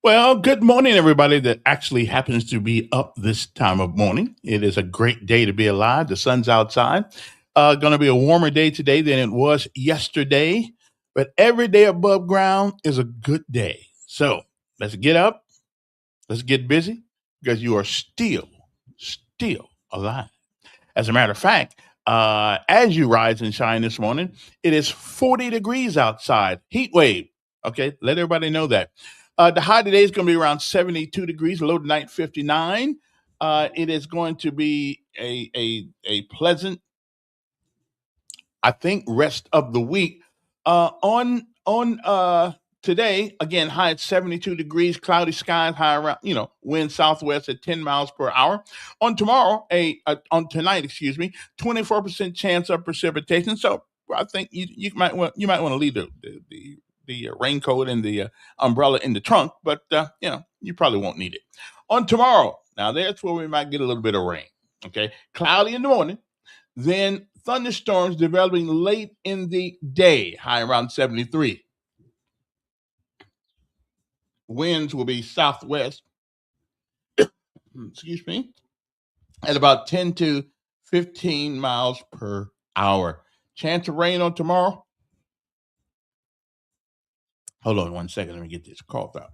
Well, good morning, everybody that actually happens to be up this time of morning. It is a great day to be alive. The sun's outside. Going to be a warmer day today than it was yesterday, but every day above ground is a good day. So let's get up, let's get busy because you are still alive. As a matter of fact, as you rise and shine this morning, it is 40 degrees outside, heat wave. Okay, let everybody know that. The high today is going to be around 72 degrees, low tonight 59. It is going to be a pleasant, I think, rest of the week. On today, again, high at 72 degrees, cloudy skies, high around, wind southwest at 10 miles per hour. On tomorrow, on tonight, excuse me, 24% chance of precipitation. So I think you might want to leave the raincoat and the umbrella in the trunk, but you probably won't need it. On tomorrow, now that's where we might get a little bit of rain. Okay, cloudy in the morning, then thunderstorms developing late in the day, high around 73. Winds will be southwest, excuse me, at about 10 to 15 miles per hour. Chance of rain on tomorrow. Hold on one second. Let me get this cough out.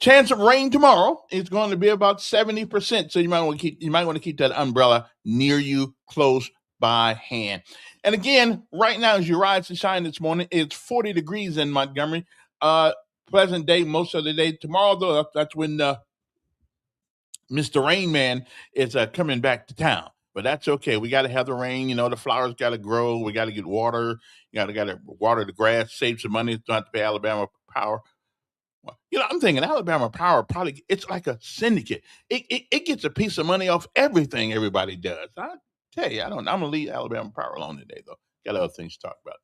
Chance of rain tomorrow is going to be about 70%. So you might want to keep that umbrella near you, close by hand. And again, right now as you rise and shine this morning, it's 40 degrees in Montgomery. Uh Pleasant day most of the day. Tomorrow though, that's when Mr. Rain Man is coming back to town. But that's okay. We got to have the rain. The flowers got to grow. We got to get water. You got to water the grass, save some money. Don't have to pay Alabama Power. I'm thinking Alabama Power probably it's like a syndicate. It gets a piece of money off everything everybody does. I tell you, I don't. I'm gonna leave Alabama Power alone today, though. Got other things to talk about.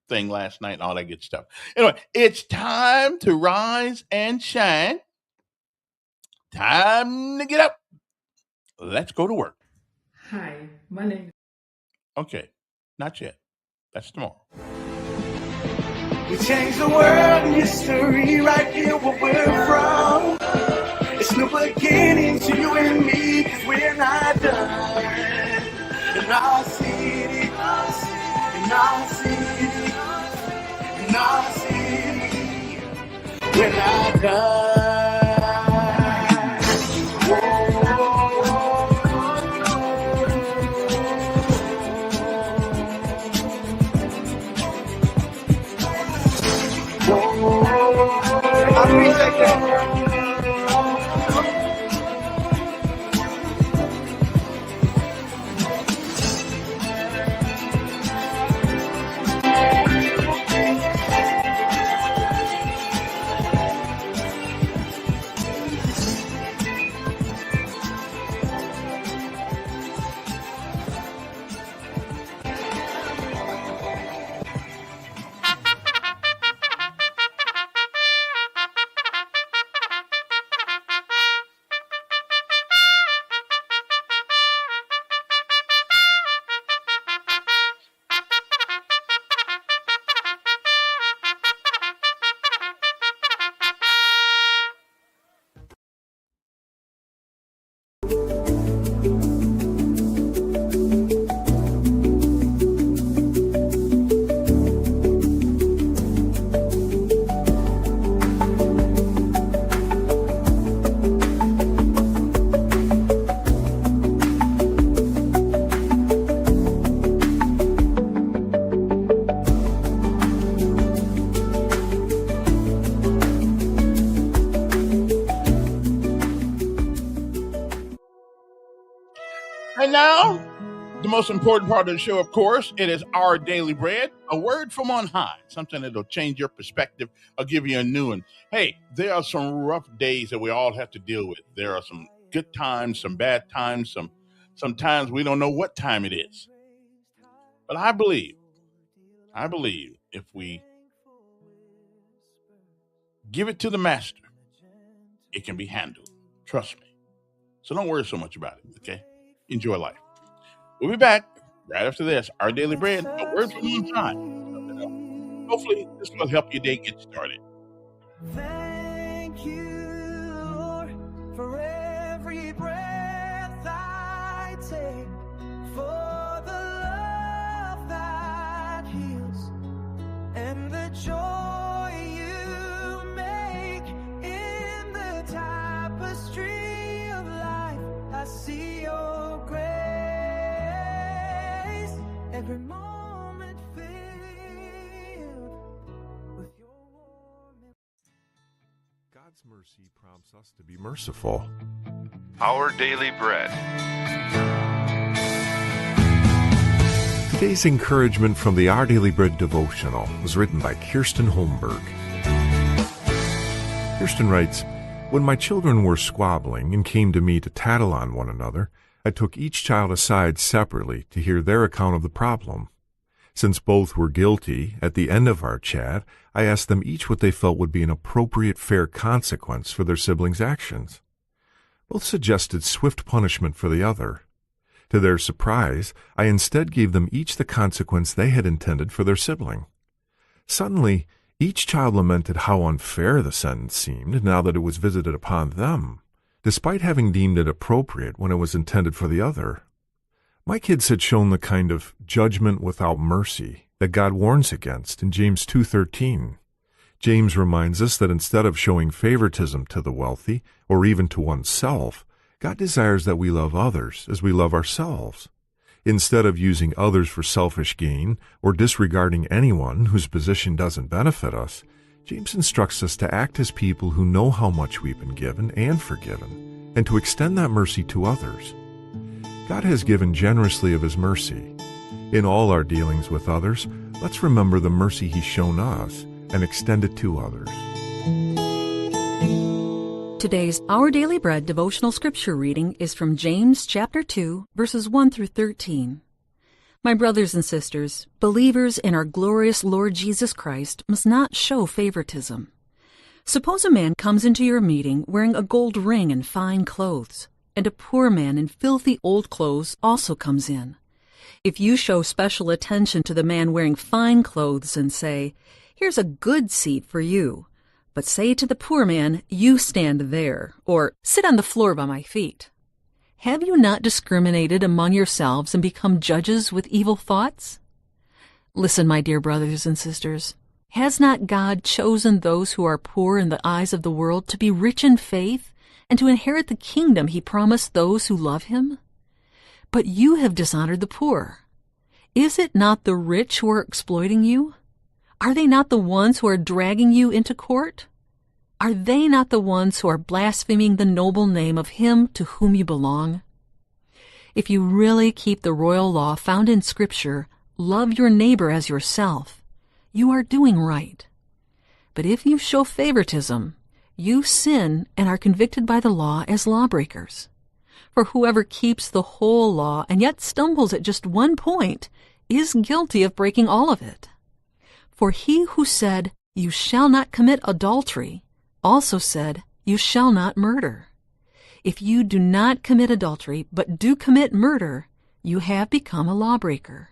Thing last night and all that good stuff. Anyway, it's time to rise and shine. Time to get up. Let's go to work. Hi, my name. Okay, not yet. That's tomorrow. We change the world in history right here where we're from. It's new beginning to you and me, cause we're not done. In our city, in our city, in our city, we're not done. I appreciate that. And now, the most important part of the show, of course, it is our daily bread, a word from on high, something that'll change your perspective or give you a new one. Hey, there are some rough days that we all have to deal with. There are some good times, some bad times, sometimes we don't know what time it is. But I believe if we give it to the master, it can be handled. Trust me. So don't worry so much about it, okay? Enjoy life. We'll be back right after this. Our daily bread, a word from on high. hopefully this will help your day get started. Thank you, Lord, for every breath I take, for the love that heals, and the joy you make in the tapestry of life. I see your grace, every moment filled with your warm. God's mercy prompts us to be merciful. Our Daily Bread. Today's encouragement from the Our Daily Bread devotional was written by Kirsten Holmberg. Kirsten writes, "When my children were squabbling and came to me to tattle on one another, I took each child aside separately to hear their account of the problem. Since both were guilty, at the end of our chat, I asked them each what they felt would be an appropriate, fair consequence for their siblings' actions. Both suggested swift punishment for the other. To their surprise, I instead gave them each the consequence they had intended for their sibling. Suddenly, each child lamented how unfair the sentence seemed now that it was visited upon them, despite having deemed it appropriate when it was intended for the other. My kids had shown the kind of judgment without mercy that God warns against in James 2:13. James reminds us that instead of showing favoritism to the wealthy, or even to oneself, God desires that we love others as we love ourselves. Instead of using others for selfish gain or disregarding anyone whose position doesn't benefit us, James instructs us to act as people who know how much we've been given and forgiven, and to extend that mercy to others. God has given generously of His mercy. In all our dealings with others, let's remember the mercy He's shown us and extend it to others." Today's Our Daily Bread devotional scripture reading is from James chapter 2, verses 1 through 13. My brothers and sisters, believers in our glorious Lord Jesus Christ must not show favoritism. Suppose a man comes into your meeting wearing a gold ring and fine clothes, and a poor man in filthy old clothes also comes in. If you show special attention to the man wearing fine clothes and say, "Here's a good seat for you," but say to the poor man, "You stand there," or "Sit on the floor by my feet," have you not discriminated among yourselves and become judges with evil thoughts? Listen, my dear brothers and sisters, has not God chosen those who are poor in the eyes of the world to be rich in faith and to inherit the kingdom He promised those who love Him? But you have dishonored the poor. Is it not the rich who are exploiting you? Are they not the ones who are dragging you into court? Are they not the ones who are blaspheming the noble name of Him to whom you belong? If you really keep the royal law found in Scripture, love your neighbor as yourself, you are doing right. But if you show favoritism, you sin and are convicted by the law as lawbreakers. For whoever keeps the whole law and yet stumbles at just one point is guilty of breaking all of it. For He who said, "You shall not commit adultery," also said, "You shall not murder." If you do not commit adultery, but do commit murder, you have become a lawbreaker.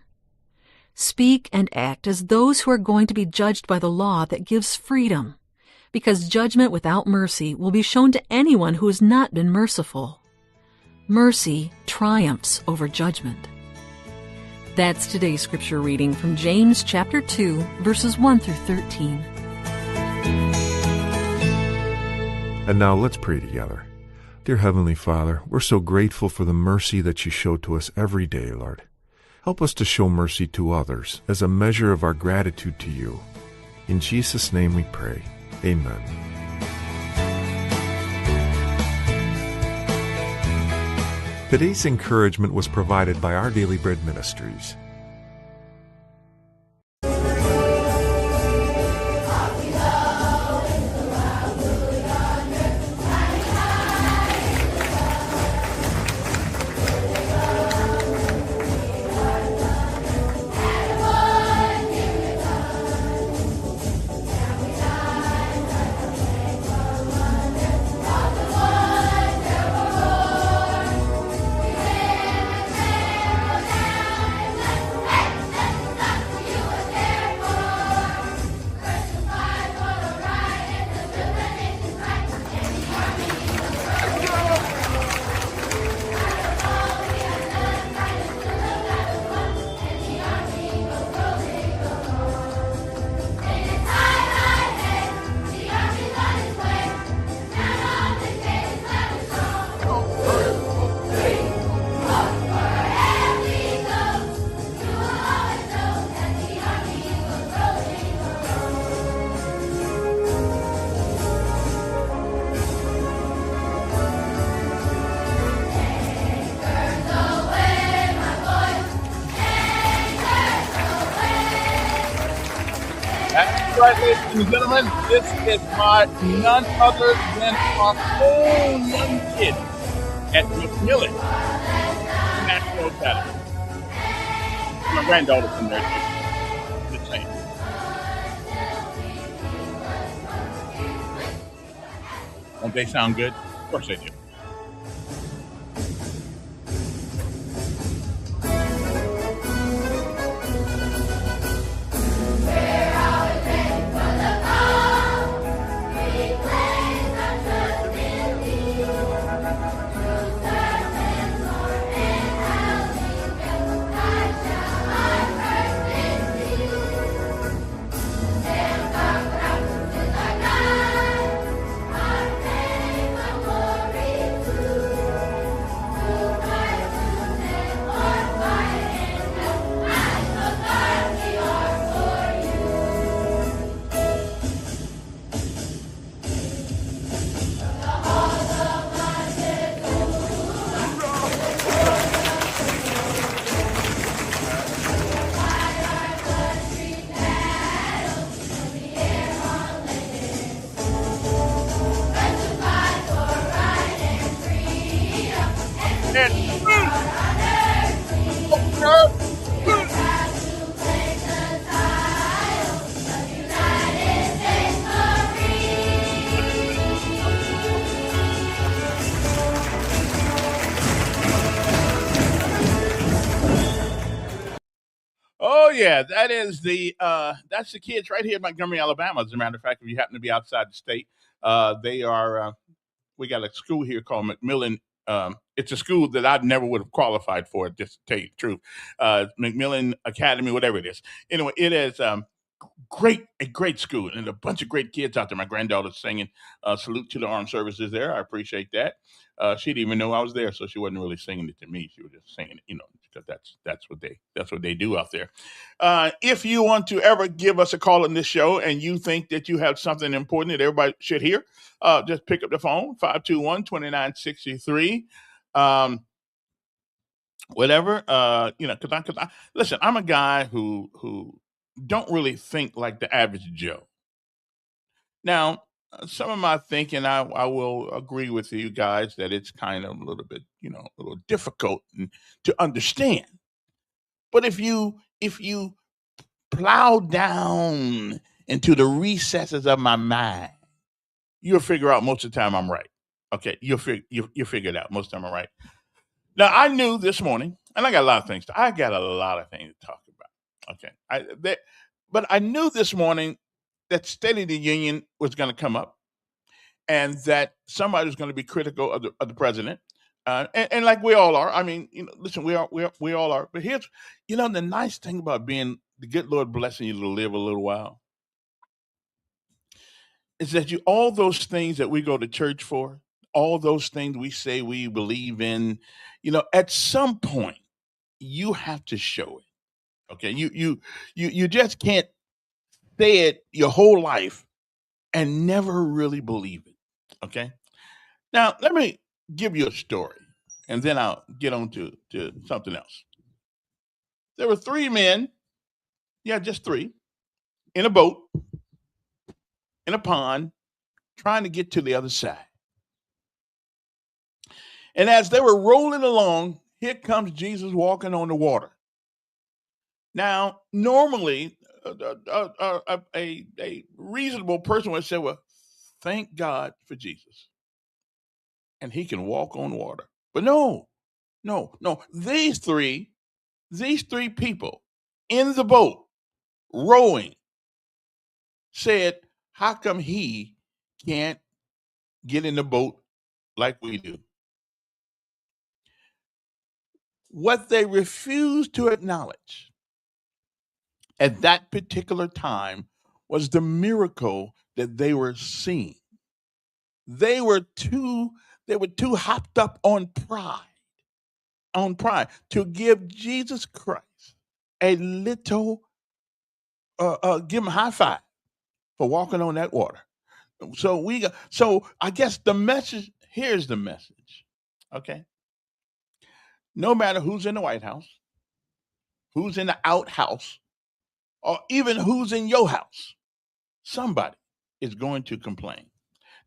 Speak and act as those who are going to be judged by the law that gives freedom, because judgment without mercy will be shown to anyone who has not been merciful. Mercy triumphs over judgment. That's today's scripture reading from James chapter 2, verses 1 through 13. And now let's pray together. Dear Heavenly Father, we're so grateful for the mercy that You show to us every day, Lord. Help us to show mercy to others as a measure of our gratitude to You. In Jesus' name we pray. Amen. Today's encouragement was provided by Our Daily Bread Ministries. That's right, ladies and gentlemen. This is by none other than our own young kid at McMillan National Academy. My granddaughter's in there too. Just saying. Don't they sound good? Of course they do. Oh yeah, that is that's the kids right here in Montgomery, Alabama. As a matter of fact, if you happen to be outside the state, they are. We got a school here called McMillan. It's a school that I never would have qualified for, just to tell you the truth. McMillan Academy, whatever it is. Anyway, it is a great school and a bunch of great kids out there. My granddaughter's singing salute to the armed services there. I appreciate that. She didn't even know I was there, so she wasn't really singing it to me. She was just singing it, because that's what they do out there. If you want to ever give us a call in this show and you think that you have something important that everybody should hear, just pick up the phone, 521-2963. Whatever, because I listen, I'm a guy who don't really think like the average Joe. Now, some of my thinking, I will agree with you guys that it's kind of a little bit, a little difficult to understand. But if you plow down into the recesses of my mind, you'll figure out most of the time I'm right. Okay, you'll figure it out most of the time I'm right. Now I knew this morning, and I got a lot of things. I got a lot of things to talk about. Okay, but I knew this morning that State of the Union was going to come up, and that somebody was going to be critical of the president, and like we all are. I mean, listen, we all are. But here's, the nice thing about being the good Lord blessing you to live a little while is that all those things that we go to church for, all those things we say we believe in, at some point you have to show it. Okay, you just can't say it your whole life and never really believe it. Okay, now let me give you a story, and then I'll get on to something else. There were three men, just three, in a boat in a pond trying to get to the other side. And as they were rolling along, here comes Jesus walking on the water. Now, normally, a reasonable person would say, well, thank God for Jesus. And he can walk on water. But no. These three people in the boat rowing said, how come he can't get in the boat like we do? What they refused to acknowledge at that particular time was the miracle that they were seeing. They were too hopped up on pride to give Jesus Christ a little give him a high five for walking on that water. So I guess the message, here's the message. Okay. No matter who's in the White House, who's in the outhouse, or even who's in your house, somebody is going to complain.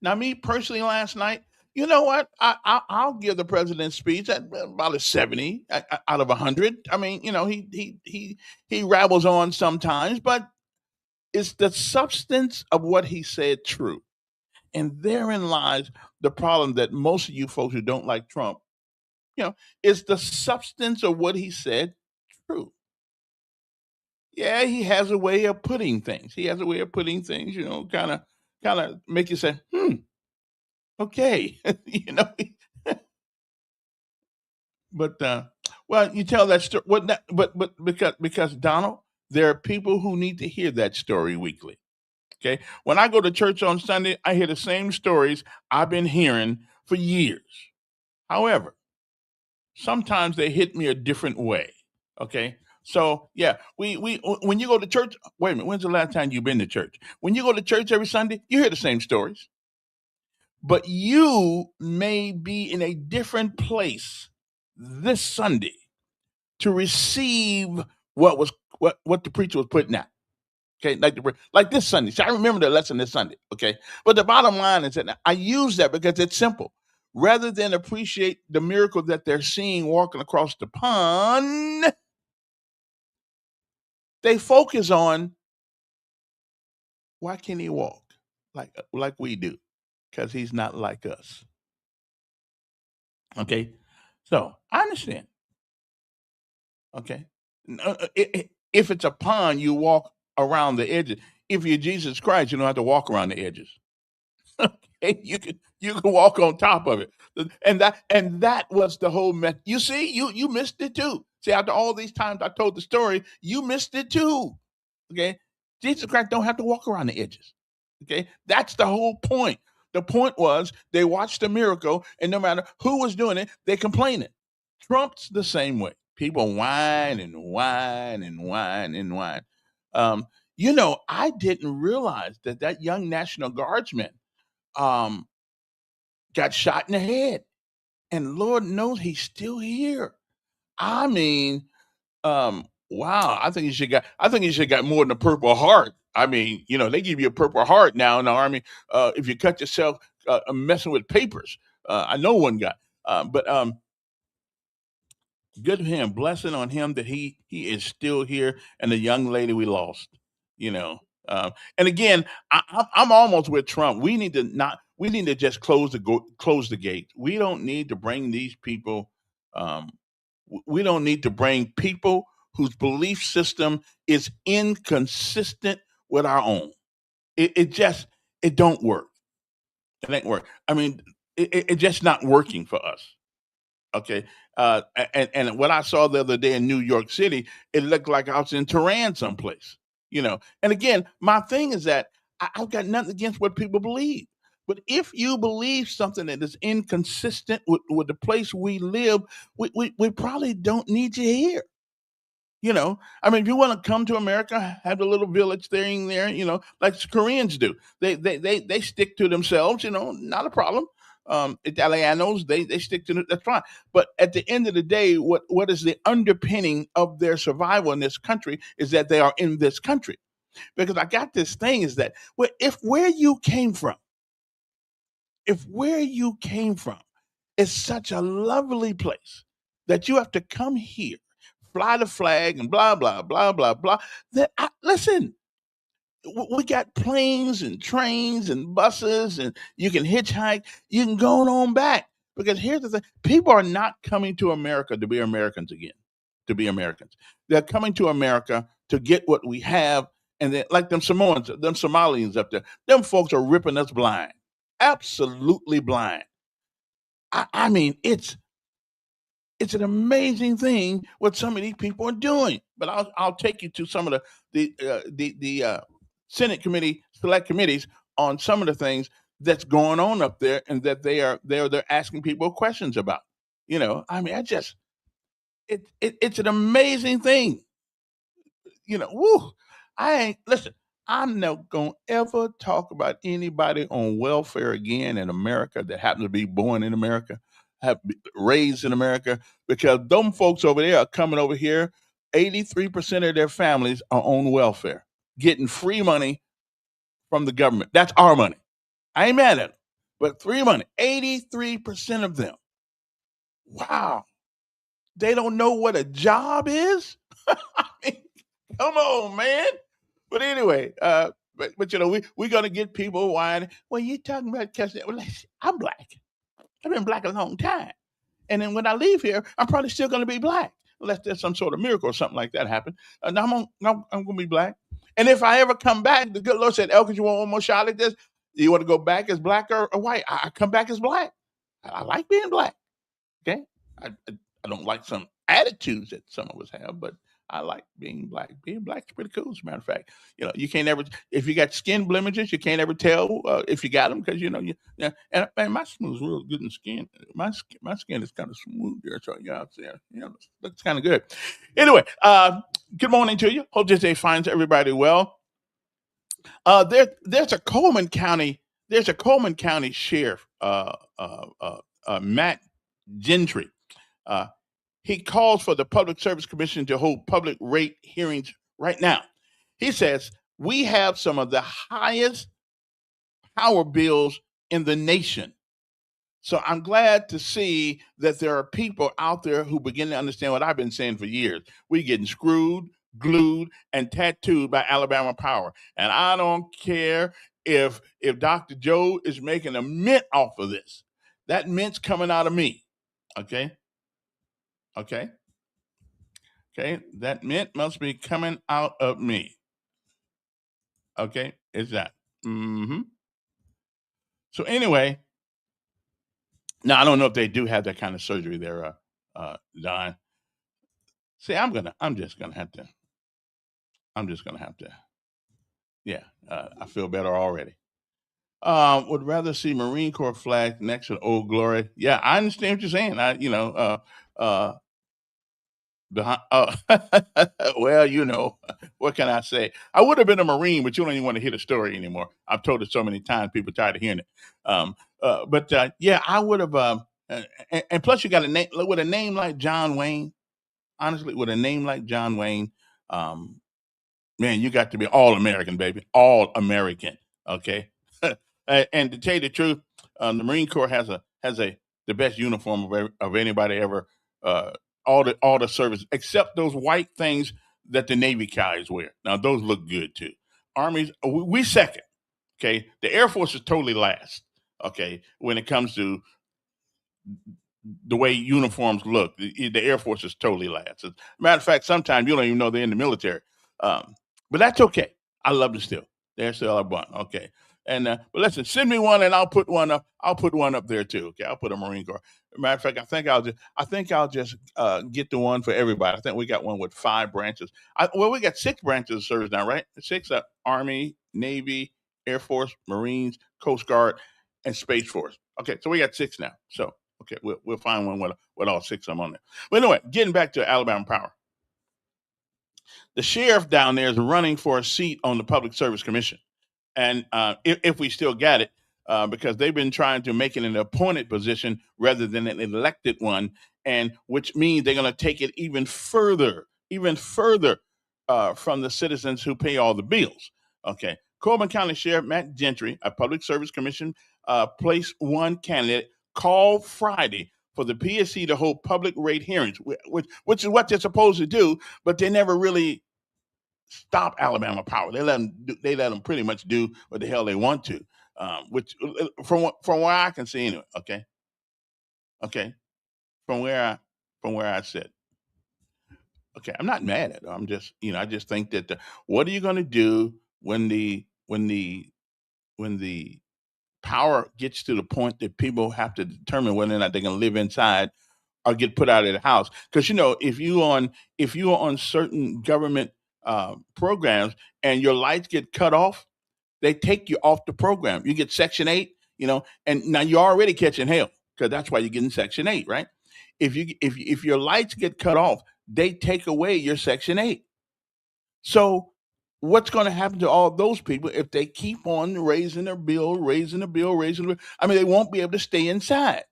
Now, me personally, last night, you know what? I'll give the president's speech at about a 70 out of 100. I mean, he rabbles on sometimes, but is the substance of what he said true? And therein lies the problem that most of you folks who don't like Trump, is the substance of what he said true? Yeah, he has a way of putting things. He has a way of putting things, kind of make you say, okay, you know. But well, you tell that story. What? But because Donald, there are people who need to hear that story weekly. Okay, when I go to church on Sunday, I hear the same stories I've been hearing for years. However, sometimes they hit me a different way. Okay. So yeah, we when you go to church, wait a minute, when's the last time you've been to church? When you go to church every Sunday, you hear the same stories. But you may be in a different place this Sunday to receive what the preacher was putting out. Okay, like this Sunday. See, I remember the lesson this Sunday. Okay, but the bottom line is that I use that because it's simple. Rather than appreciate the miracle that they're seeing walking across the pond, they focus on why can't he walk like we do? Because he's not like us. Okay, so I understand. Okay, if it's a pond, you walk around the edges. If you're Jesus Christ, you don't have to walk around the edges. Okay, you can walk on top of it, and that was the whole mess. You see, you missed it too. See, after all these times I told the story, you missed it too. Okay, Jesus Christ don't have to walk around the edges. Okay, that's the whole point. The point was they watched the miracle, and no matter who was doing it, they complaining. Trump's the same way. People whine and whine and whine and whine. I didn't realize that young National Guardsman um, got shot in the head, and Lord knows he's still here. I mean, wow. I think he should got more than a Purple Heart. I mean, they give you a Purple Heart now in the Army if you cut yourself messing with papers. I know one guy, but good for him. Blessing on him that he is still here, and the young lady we lost. You know, and again, I'm almost with Trump. We need to not. We need to just close the gate. We don't need to bring these people. Um, we don't need to bring people whose belief system is inconsistent with our own. It don't work. It ain't work. I mean, it just not working for us. Okay. And what I saw the other day in New York City, it looked like I was in Tehran someplace. And again, my thing is that I've got nothing against what people believe. But if you believe something that is inconsistent with the place we live, we probably don't need you here. I mean, if you want to come to America, have a little village thing there, like the Koreans do. They stick to themselves, not a problem. Italianos, they stick to it, that's fine. But at the end of the day, what is the underpinning of their survival in this country is that they are in this country. Because I got this thing is that if where you came from is such a lovely place that you have to come here, fly the flag and blah, blah, blah, blah, blah, listen, we got planes and trains and buses and you can hitchhike, you can go on back. Because here's the thing, people are not coming to America to be Americans again, to be Americans. They're coming to America to get what we have. And then, like them Samoans, them Somalians up there, them folks are ripping us blind, absolutely blind. I mean, it's an amazing thing what some of these people are doing. But I'll take you to some of the Senate committee, select committees on some of the things that's going on up there, and that they're asking people questions about. I mean, it's an amazing thing. Woo! Listen. I'm not gonna ever talk about anybody on welfare again in America that happens to be born in America, raised in America, because them folks over there are coming over here. 83% of their families are on welfare, getting free money from the government. That's our money. I ain't mad at them. But free money, 83% of them. Wow. They don't know what a job is? I mean, come on, man. But anyway, but you know, we're gonna get people whining. Well, you talking about Cassidy? Well, I'm black. I've been black a long time. And then when I leave here, I'm probably still gonna be black. Unless there's some sort of miracle or something like that happen. Now I'm gonna be black. And if I ever come back, the good Lord said, Elkins, you want one more shot at this? You want to go back as black or white? I come back as black. I like being black. Okay. I don't like some attitudes that some of us have, but I like being black. Being black is pretty cool, as a matter of fact. You know, you can't ever, if you got skin blemishes, you can't ever tell if you got them because, you know, and man, my skin is real good in skin. My skin is kind of smooth there. So, yeah, you know, looks kind of good. Anyway, good morning to you. Hope this day finds everybody well. There's a Coleman County sheriff, Matt Gentry. He calls for the Public Service Commission to hold public rate hearings right now. He says, we have some of the highest power bills in the nation. So I'm glad to see that there are people out there who begin to understand what I've been saying for years. We're getting screwed, glued, and tattooed by Alabama Power. And I don't care if Dr. Joe is making a mint off of this. That mint's coming out of me. Okay? That mint must be coming out of me. Okay? Is that? So anyway, now I don't know if they do have that kind of surgery there, Don. See, I'm just gonna have to. Yeah, I feel better already. Would rather see Marine Corps flag next to Old Glory. Yeah, I understand what you're saying. Well, you know, what can I say? I would have been a Marine, but you don't even want to hear the story anymore. I've told it so many times, people tired of hearing it. Yeah, I would have. And plus, you got a name with a name like John Wayne. Honestly, with a name like John Wayne, man, you got to be all American, baby, all American. Okay, and to tell you the truth, the Marine Corps has the best uniform of anybody ever. All the service except those white things that the Navy guys wear. Now those look good too. Armies, we second. Okay, the Air Force is totally last. Okay, when it comes to the way uniforms look, the Air Force is totally last. As a matter of fact, sometimes you don't even know they're in the military. But that's okay. I love them still. They're still a bun. Okay. And but listen, send me one and I'll put one up. I'll put one up there too. Okay, I'll put a Marine Corps. Matter of fact, I think I'll just get the one for everybody. I think we got one with 5 branches. We got 6 branches of service now, right? 6: Army, Navy, Air Force, Marines, Coast Guard, and Space Force. Okay, so we got 6 now. So okay, we'll find one with all 6 of them on there. But anyway, getting back to Alabama Power. The sheriff down there is running for a seat on the Public Service Commission. And if we still got it, because they've been trying to make it an appointed position rather than an elected one, and which means they're going to take it even further from the citizens who pay all the bills. Okay. Coleman County Sheriff Matt Gentry, a Public Service Commission Place 1 candidate, called Friday for the PSC to hold public rate hearings, which is what they're supposed to do, but they never really stop Alabama Power. They let them pretty much do what the hell they want to, which from where I can see anyway. Okay, from where I sit. Okay, I'm not mad at it. I'm just, I just think that what are you going to do when the power gets to the point that people have to determine whether or not they're going to live inside or get put out of the house? Because if you are on certain government programs and your lights get cut off, they take you off the program. You get Section 8, and now you're already catching hell because that's why you're getting Section 8, right? If your lights get cut off, they take away your Section 8. So what's going to happen to all those people if they keep on raising their bill? I mean, they won't be able to stay inside.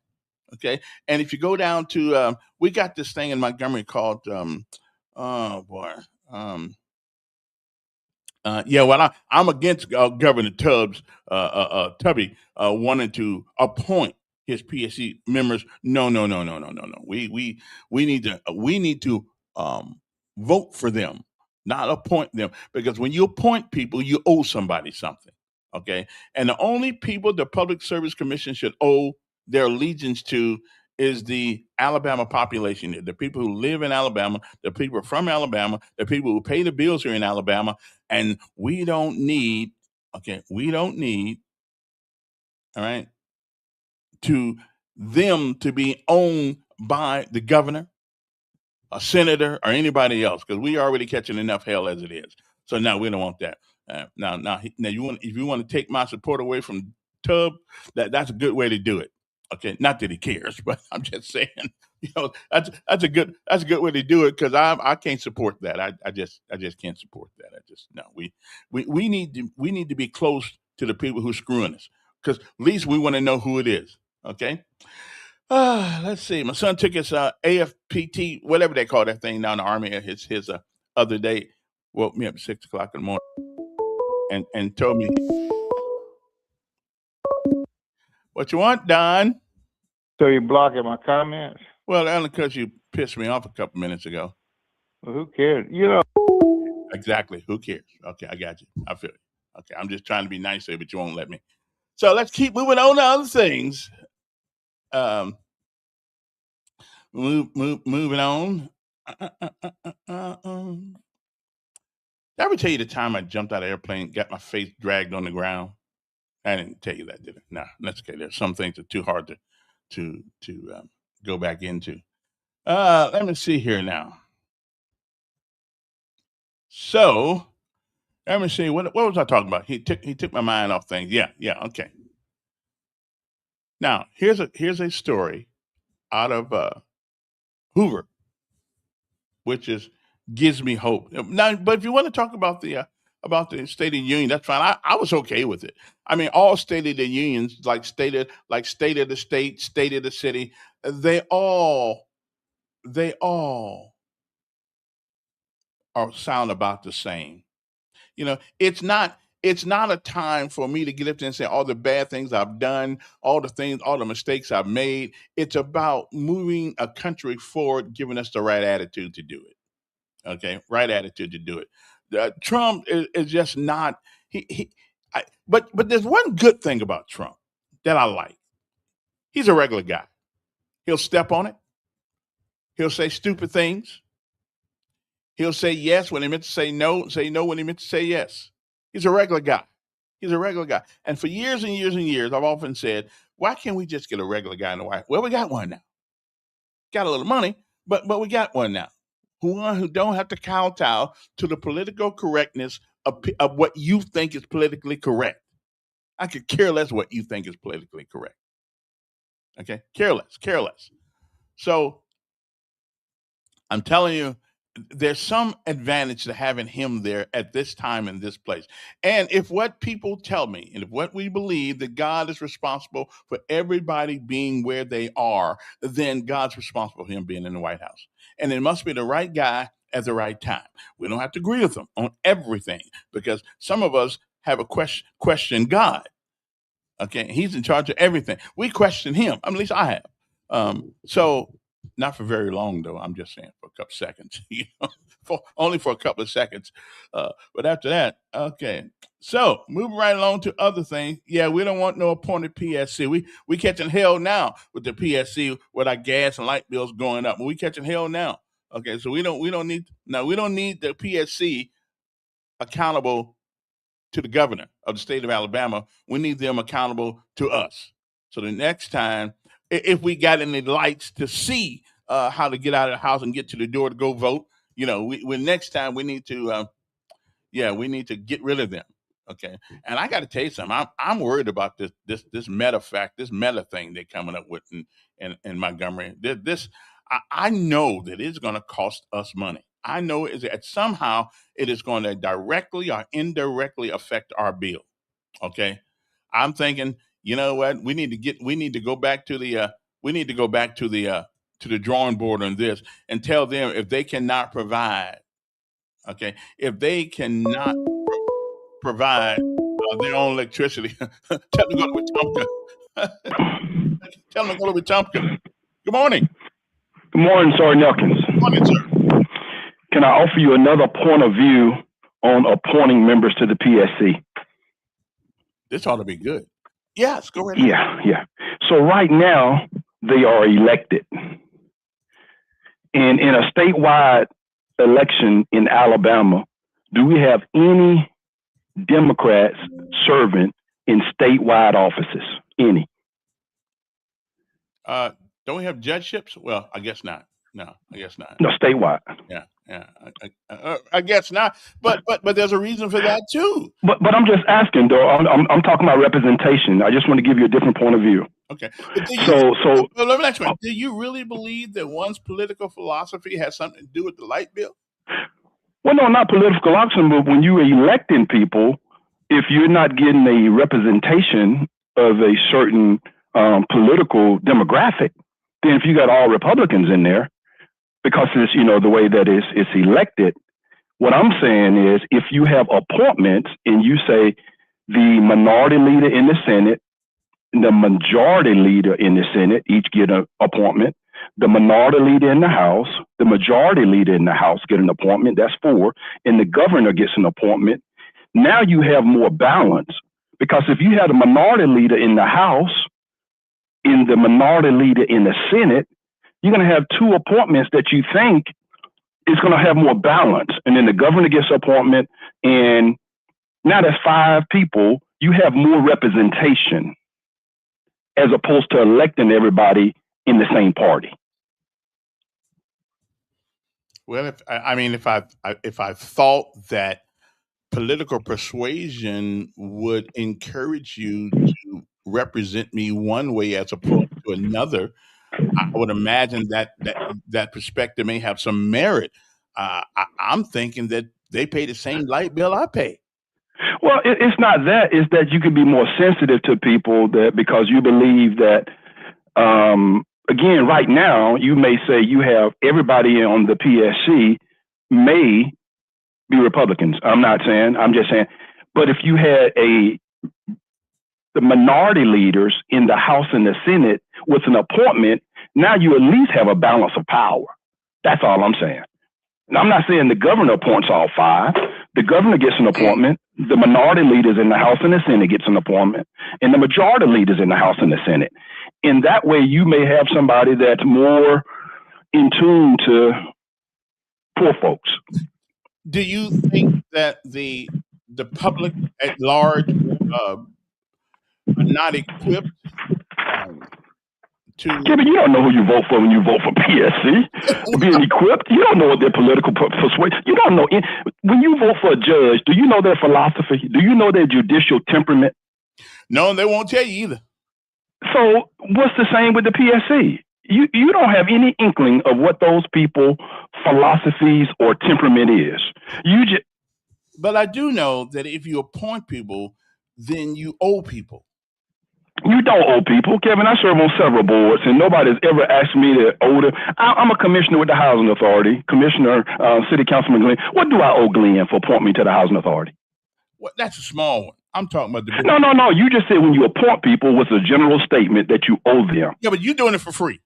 Okay. And if you go down to, we got this thing in Montgomery called, Yeah, well, I'm against Governor Tubby wanting to appoint his PSC members. No, no, no, no, no, no, no. We need to um, vote for them, not appoint them, because when you appoint people, you owe somebody something. Okay, and the only people the Public Service Commission should owe their allegiance to is the Alabama population, the people who live in Alabama, the people from Alabama, the people who pay the bills here in Alabama, and we don't need, all right, to them to be owned by the governor, a senator, or anybody else, because we already catching enough hell as it is. So now we don't want that. Now you want if you want to take my support away from Tub, that's a good way to do it. Okay, not that he cares, but I'm just saying, that's a good way to do it because I can't support that. I just can't support that. I just no. We need to be close to the people who are screwing us because at least we want to know who it is. Okay. Let's see. My son took his AFPT, whatever they call that thing down in the army. His other day woke me up at 6 o'clock in the morning and told me, "What you want, Don?" So you're blocking my comments? Well, only because you pissed me off a couple minutes ago. Well, who cares? You know, Exactly. Who cares? Okay, I got you. I feel it. Okay, I'm just trying to be nice here, but you won't let me. So let's keep moving on to other things. Um, moving on. Did I ever tell you the time I jumped out of an airplane, got my face dragged on the ground? I didn't tell you that, did I? No, that's okay. There's some things that are too hard to go back into. Let me see here now. So let me see what was I talking about? He took my mind off things. Yeah, okay. Now here's a story out of Hoover, which gives me hope. Now, but if you want to talk about the State of the Union, that's fine. I was okay with it. I mean, all State of the Unions, like state of the state, state of the city, they all are sound about the same. It's not a time for me to get up there and say all the bad things I've done, all the mistakes I've made. It's about moving a country forward, giving us the right attitude to do it. Okay, right attitude to do it. Trump is just not he. But there's one good thing about Trump that I like. He's a regular guy. He'll step on it. He'll say stupid things. He'll say yes when he meant to say no when he meant to say yes. He's a regular guy. He's a regular guy. And for years and years and years, I've often said, why can't we just get a regular guy in the White House? Well, we got one now. Got a little money, but we got one now. Who don't have to kowtow to the political correctness of what you think is politically correct. I could care less what you think is politically correct. Okay? Care less. So I'm telling you, there's some advantage to having him there at this time in this place. And if what people tell me and if what we believe that God is responsible for everybody being where they are, then God's responsible for him being in the White House. And it must be the right guy at the right time. We don't have to agree with him on everything because some of us have a question God. Okay, he's in charge of everything. We question him. At least I have. So not for very long though. I'm just saying for a couple seconds. Only for a couple of seconds. But after that, okay. So moving right along to other things. Yeah, we don't want no appointed PSC. We catching hell now with the PSC with our gas and light bills going up. We catching hell now. Okay, so we don't need the PSC accountable to the governor of the state of Alabama. We need them accountable to us. So the next time, if we got any lights to see how to get out of the house and get to the door to go vote, next time we need to, we need to get rid of them. Okay, and I got to tell you something. I'm worried about this meta thing they're coming up with in Montgomery. I know that it's going to cost us money. I know that somehow it is going to directly or indirectly affect our bill. Okay, I'm thinking, you know what? We need to go back to the drawing board on this and tell them if they cannot provide. Okay, if they cannot provide their own electricity. Tell them to go to Wetumpka. Tell them to go to Wetumpka. Good morning. Good morning, Sergeant Elkins. Good morning, sir. Can I offer you another point of view on appointing members to the PSC? This ought to be good. Yes, go right ahead. Yeah. So right now, they are elected. And in a statewide election in Alabama, do we have any Democrats serving in statewide offices? Any? Don't we have judgeships? Well, I guess not. No, I guess not. No, statewide. Yeah. I guess not. But there's a reason for that too. But I'm just asking, though. I'm talking about representation. I just want to give you a different point of view. Okay. So let me ask you, do you really believe that one's political philosophy has something to do with the light bill? Well, no, not political option, but when you're electing people, if you're not getting a representation of a certain political demographic, then if you got all Republicans in there, because it's, the way that it's elected, what I'm saying is if you have appointments and you say the minority leader in the Senate, the majority leader in the Senate each get an appointment, the minority leader in the House, the majority leader in the House get an appointment, that's 4, and the governor gets an appointment. Now you have more balance, because if you had a minority leader in the House and the minority leader in the Senate, you're going to have 2 appointments that you think is going to have more balance. And then the governor gets an appointment, and now that's 5 people. You have more representation as opposed to electing everybody in the same party. Well, if I thought that political persuasion would encourage you to represent me one way as opposed to another, I would imagine that perspective may have some merit. I'm thinking that they pay the same light bill I pay. Well, it's not that. It's that you can be more sensitive to people that because you believe that, again, right now, you may say you have everybody on the PSC may be Republicans. I'm not saying, I'm just saying, but if you had the minority leaders in the House and the Senate with an appointment, now you at least have a balance of power. That's all I'm saying. And I'm not saying the governor appoints all 5. The governor gets an appointment. The minority leaders in the House and the Senate gets an appointment, and the majority leaders in the House and the Senate. In that way, you may have somebody that's more in tune to poor folks. Do you think that the public at large are not equipped to? Kevin, you don't know who you vote for when you vote for PSC. Being equipped, you don't know what their political persuasion. You don't know when you vote for a judge. Do you know their philosophy? Do you know their judicial temperament? No, they won't tell you either. So what's the same with the PSC? You don't have any inkling of what those people philosophies or temperament is. But I do know that if you appoint people, then you owe people. You don't owe people, Kevin. I serve on several boards, and nobody's ever asked me to owe them. I'm a commissioner with the Housing Authority, Commissioner, City Councilman Glenn. What do I owe Glenn for appointing me to the Housing Authority? Well, that's a small one. I'm talking about the big No. You just said when you appoint people was a general statement that you owe them. Yeah, but you're doing it for free.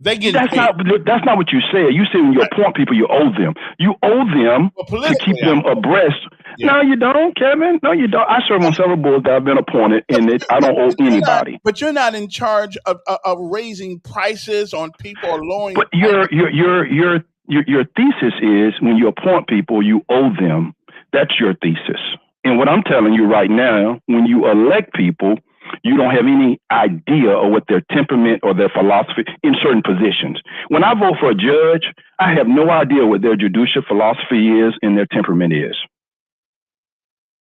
They get that's not what you said. You said when you appoint people, you owe them. You owe them to keep them abreast. Yeah. No, you don't, Kevin. No, you don't. I serve on several boards that I've been appointed, and I don't owe anybody. But you're not in charge of raising prices on people or lowering. But your thesis is when you appoint people, you owe them. That's your thesis. And what I'm telling you right now, when you elect people, you don't have any idea of what their temperament or their philosophy in certain positions. When I vote for a judge, I have no idea what their judicial philosophy is and their temperament is.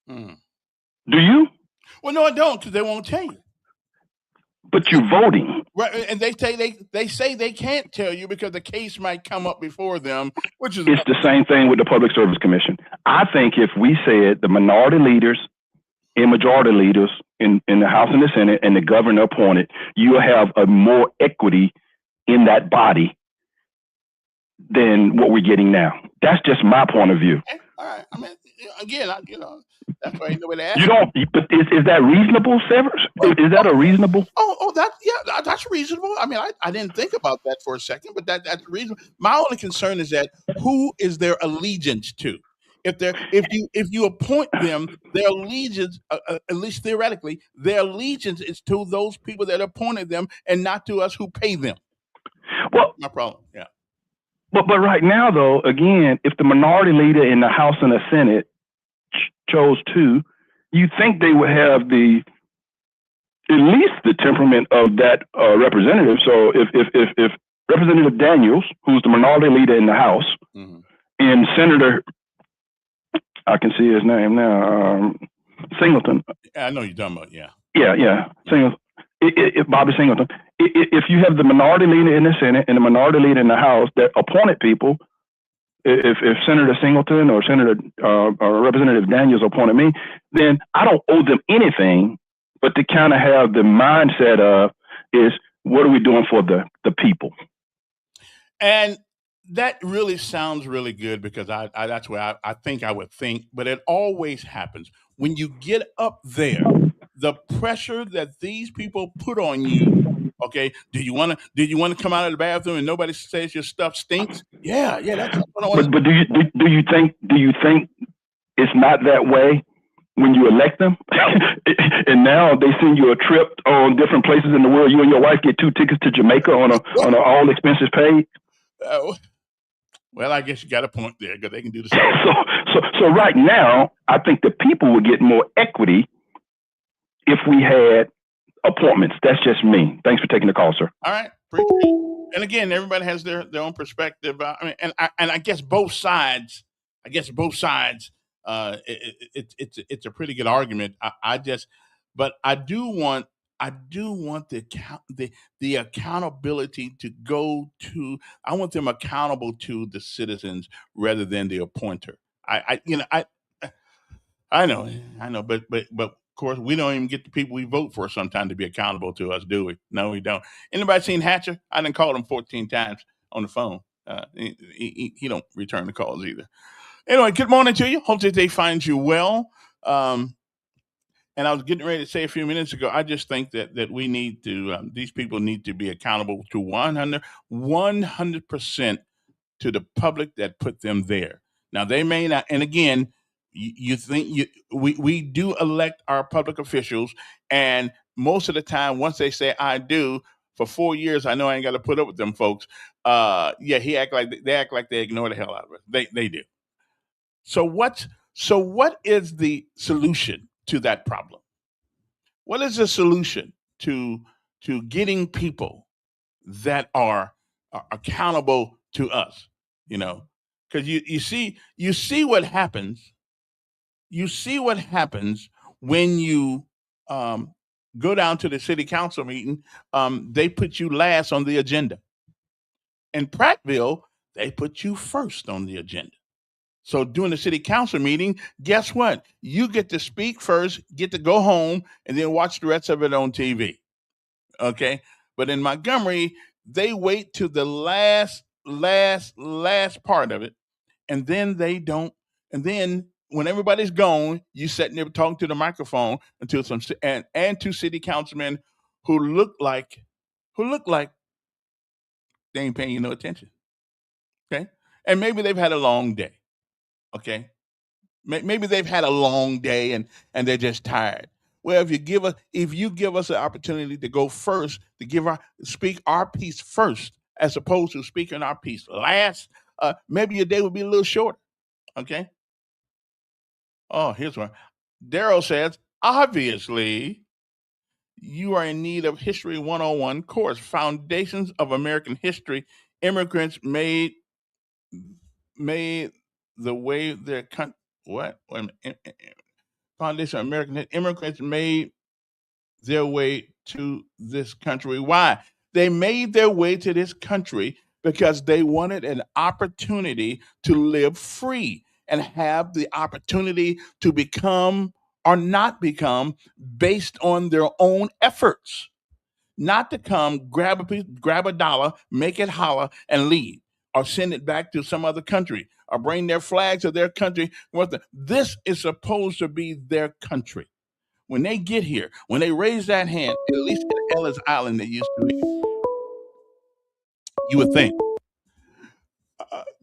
Do you? Well, no, I don't, because they won't tell you. But you're voting. Right, and they say they can't tell you because the case might come up before them, which is it's the same thing with the Public Service Commission. I think if we said the minority leaders and majority leaders in the House and the Senate and the governor appointed, you'll have a more equity in that body than what we're getting now. That's just my point of view. All right. I mean, again, that's why ain't nobody asked. You don't, but is that reasonable, Severs? Is that a reasonable? That's reasonable. I mean, I didn't think about that for a second, but that's reasonable. My only concern is that who is their allegiance to? If you appoint them, their allegiance, at least theoretically, their allegiance is to those people that appointed them, and not to us who pay them. Well, my problem. Yeah. But right now, though, again, if the minority leader in the House and the Senate chose two, you think they would have at least the temperament of that representative. So if Representative Daniels, who's the minority leader in the House, and Senator, I can see his name now, Singleton. I know you're talking about, yeah. Yeah, Singleton. Bobby Singleton. If you have the minority leader in the Senate and the minority leader in the House that appointed people, if Senator Singleton or Senator or Representative Daniels appointed me, then I don't owe them anything but to kind of have the mindset of is what are we doing for the people? And that really sounds really good, because that's where I think I would think, but it always happens when you get up there. The pressure that these people put on you. Okay, did you want to come out of the bathroom and nobody says your stuff stinks? Yeah, that's what I want. But do you think it's not that way when you elect them? And now they send you a trip on different places in the world. You and your wife get 2 tickets to Jamaica on an all expenses paid. Well, I guess you got a point there, because they can do the same. So right now, I think the people would get more equity if we had appointments. That's just me. Thanks for taking the call, sir. All right, appreciate it. And again, everybody has their own perspective. I mean, and I guess both sides. It's a pretty good argument. I do want the accountability to go to. I want them accountable to the citizens rather than the appointer. I know, but of course, we don't even get the people we vote for sometimes to be accountable to us, do we? No, we don't. Anybody seen Hatcher? I done called him 14 times on the phone. He don't return the calls either. Anyway, good morning to you. Hope that they find you well. And I was getting ready to say a few minutes ago, I just think that we need to, these people need to be accountable to 100% to the public that put them there. Now, they may not, and again, we do elect our public officials, and most of the time, once they say I do, for 4 years, I know I ain't got to put up with them folks. They act like they ignore the hell out of it. They do. So what is the solution to that problem? What is the solution to getting people that are accountable to us? Because you see what happens. You see what happens when you go down to the city council meeting. They put you last on the agenda. In Prattville, they put you first on the agenda. So during the city council meeting, guess what? You get to speak first, get to go home, and then watch the rest of it on TV. Okay? But in Montgomery, they wait to the last part of it, and then they don't. And then when everybody's gone, you sitting there talking to the microphone until and 2 city councilmen who look like they ain't paying you no attention. Okay? And maybe they've had a long day. Okay? Maybe they've had a long day and they're just tired. Well, if you give us an opportunity to go first, to speak our piece first, as opposed to speaking our piece last, maybe your day would be a little shorter. Okay? Oh, here's one. Daryl says, obviously, you are in need of History 101 course, Foundations of American History. Immigrants made the way their country. What? Foundation of American immigrants made their way to this country. Why? They made their way to this country because they wanted an opportunity to live free and have the opportunity to become or not become based on their own efforts. Not to come, grab a dollar, make it holler, and leave. or send it back to some other country or bring their flags of their country with them. This is supposed to be their country. When they get here, when they raise that hand, at least at Ellis Island, they used to be, you would think.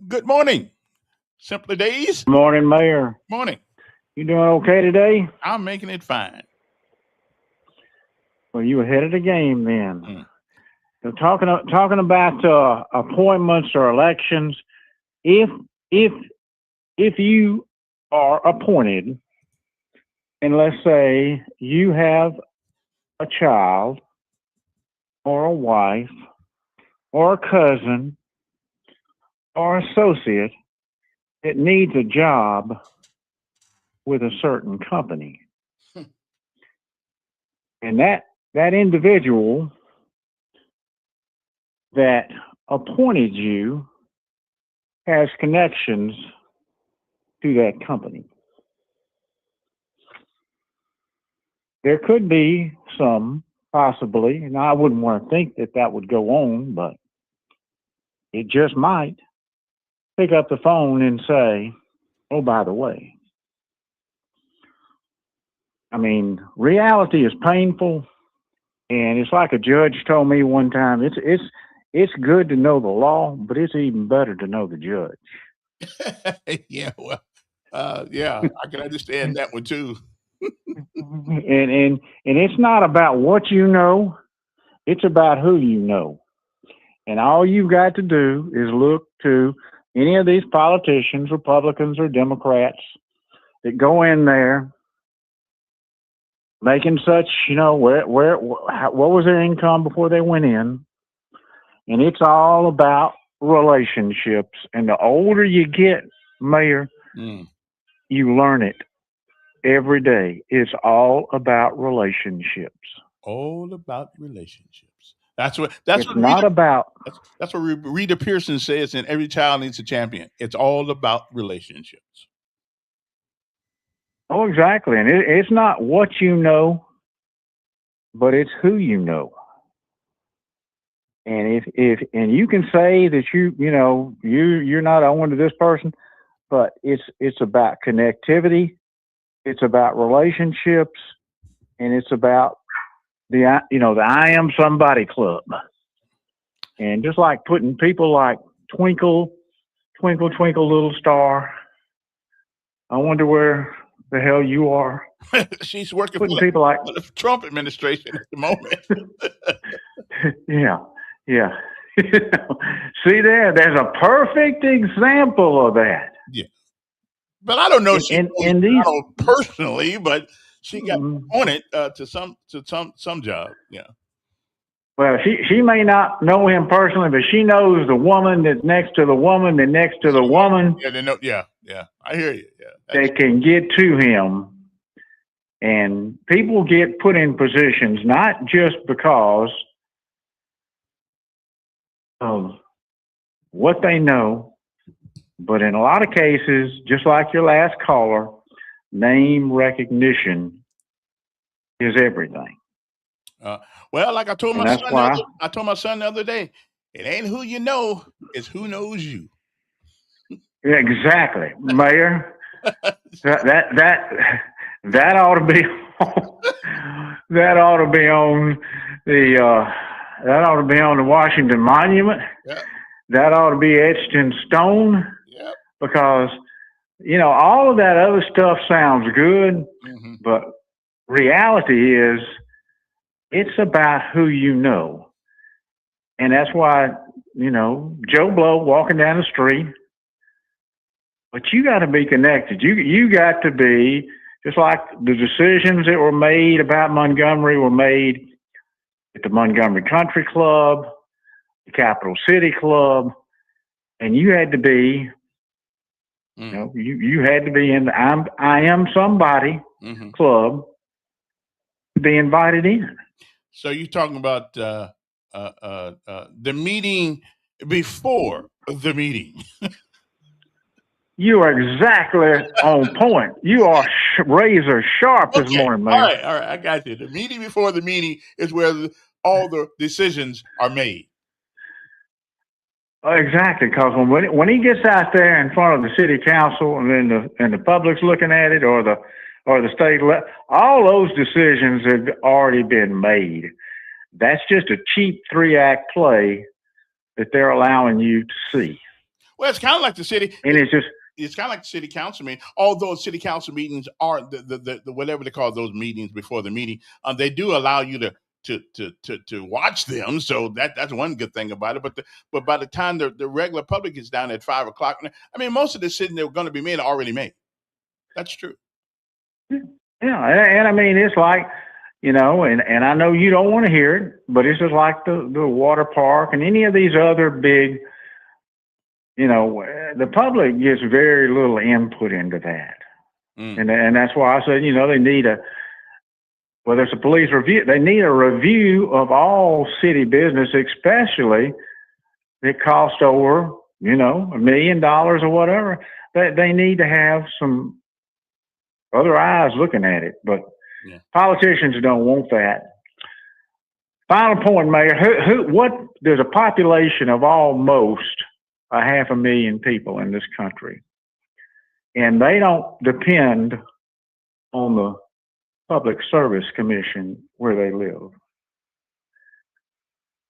Good morning, Simply Days. Morning, Mayor. Morning. You doing okay today? I'm making it fine. Well, you ahead of the game then. So talking about appointments or elections, if you are appointed, and let's say you have a child or a wife or a cousin or associate that needs a job with a certain company, and that individual that appointed you has connections to that company. There could be some, possibly, and I wouldn't want to think that would go on, but it just might, pick up the phone and say, oh, by the way, I mean, reality is painful, and it's like a judge told me one time, it's good to know the law, but it's even better to know the judge. Yeah, well, I can understand that one too. and it's not about what you know, it's about who you know. And all you've got to do is look to any of these politicians, Republicans or Democrats, that go in there making such, what was their income before they went in? And it's all about relationships. And the older you get, Mayor, you learn it every day. It's all about relationships. All about relationships. That's what Rita Pearson says, and every child needs a champion. It's all about relationships. Oh, exactly. And it's not what you know, but it's who you know. And if you can say that you're not owing to this person, but it's about connectivity, it's about relationships, and it's about the I Am Somebody Club. And just like putting people like Twinkle, Twinkle, Twinkle, Little Star, I wonder where the hell you are. She's working putting for people like the Trump administration at the moment. Yeah. See there's a perfect example of that. Yeah. But I don't know if personally, but she got appointed to some job. Yeah. Well, she may not know him personally, but she knows the woman that's next to the woman that next to the woman. Yeah, they know. Yeah. I hear you. Yeah. They can get to him. And people get put in positions not just because of what they know, but in a lot of cases, just like your last caller, name recognition is everything. Well, like I told my son the other day, it ain't who you know, it's who knows you. Exactly, Mayor. That ought to be on the Washington Monument. Yep. That ought to be etched in stone. Yep. Because all of that other stuff sounds good, but reality is it's about who you know. And that's why, Joe Blow walking down the street, but you got to be connected. You got to be, just like the decisions that were made about Montgomery were made at the Montgomery Country Club, the Capital City Club, and you had to be, you had to be in the I Am Somebody Club to be invited in. So you're talking about the meeting before the meeting. You are exactly on point. You are razor sharp this morning, man. All right, I got you. The meeting before the meeting is where all the decisions are made. Exactly, because when he gets out there in front of the city council and then the public's looking at it, or the state, all those decisions have already been made. That's just a cheap 3-act play that they're allowing you to see. Well, it's kind of like the city, and it's kind of like the city council meeting. Although city council meetings are the whatever they call those meetings before the meeting, they do allow you to watch them. So that's one good thing about it. But by the time the regular public is down at 5 o'clock, I mean, most of the decisions that were going to be made are already made. That's true. Yeah, and I mean, it's like, and I know you don't want to hear it, but it's just like the water park and any of these other big, the public gets very little input into that. And that's why I said, they need whether it's a police review, they need a review of all city business, especially that cost over, $1 million or whatever. They need to have some other eyes looking at it, but politicians don't want that. Final point, Mayor. There's a population of almost 500,000 people in this country, and they don't depend on the Public Service Commission where they live,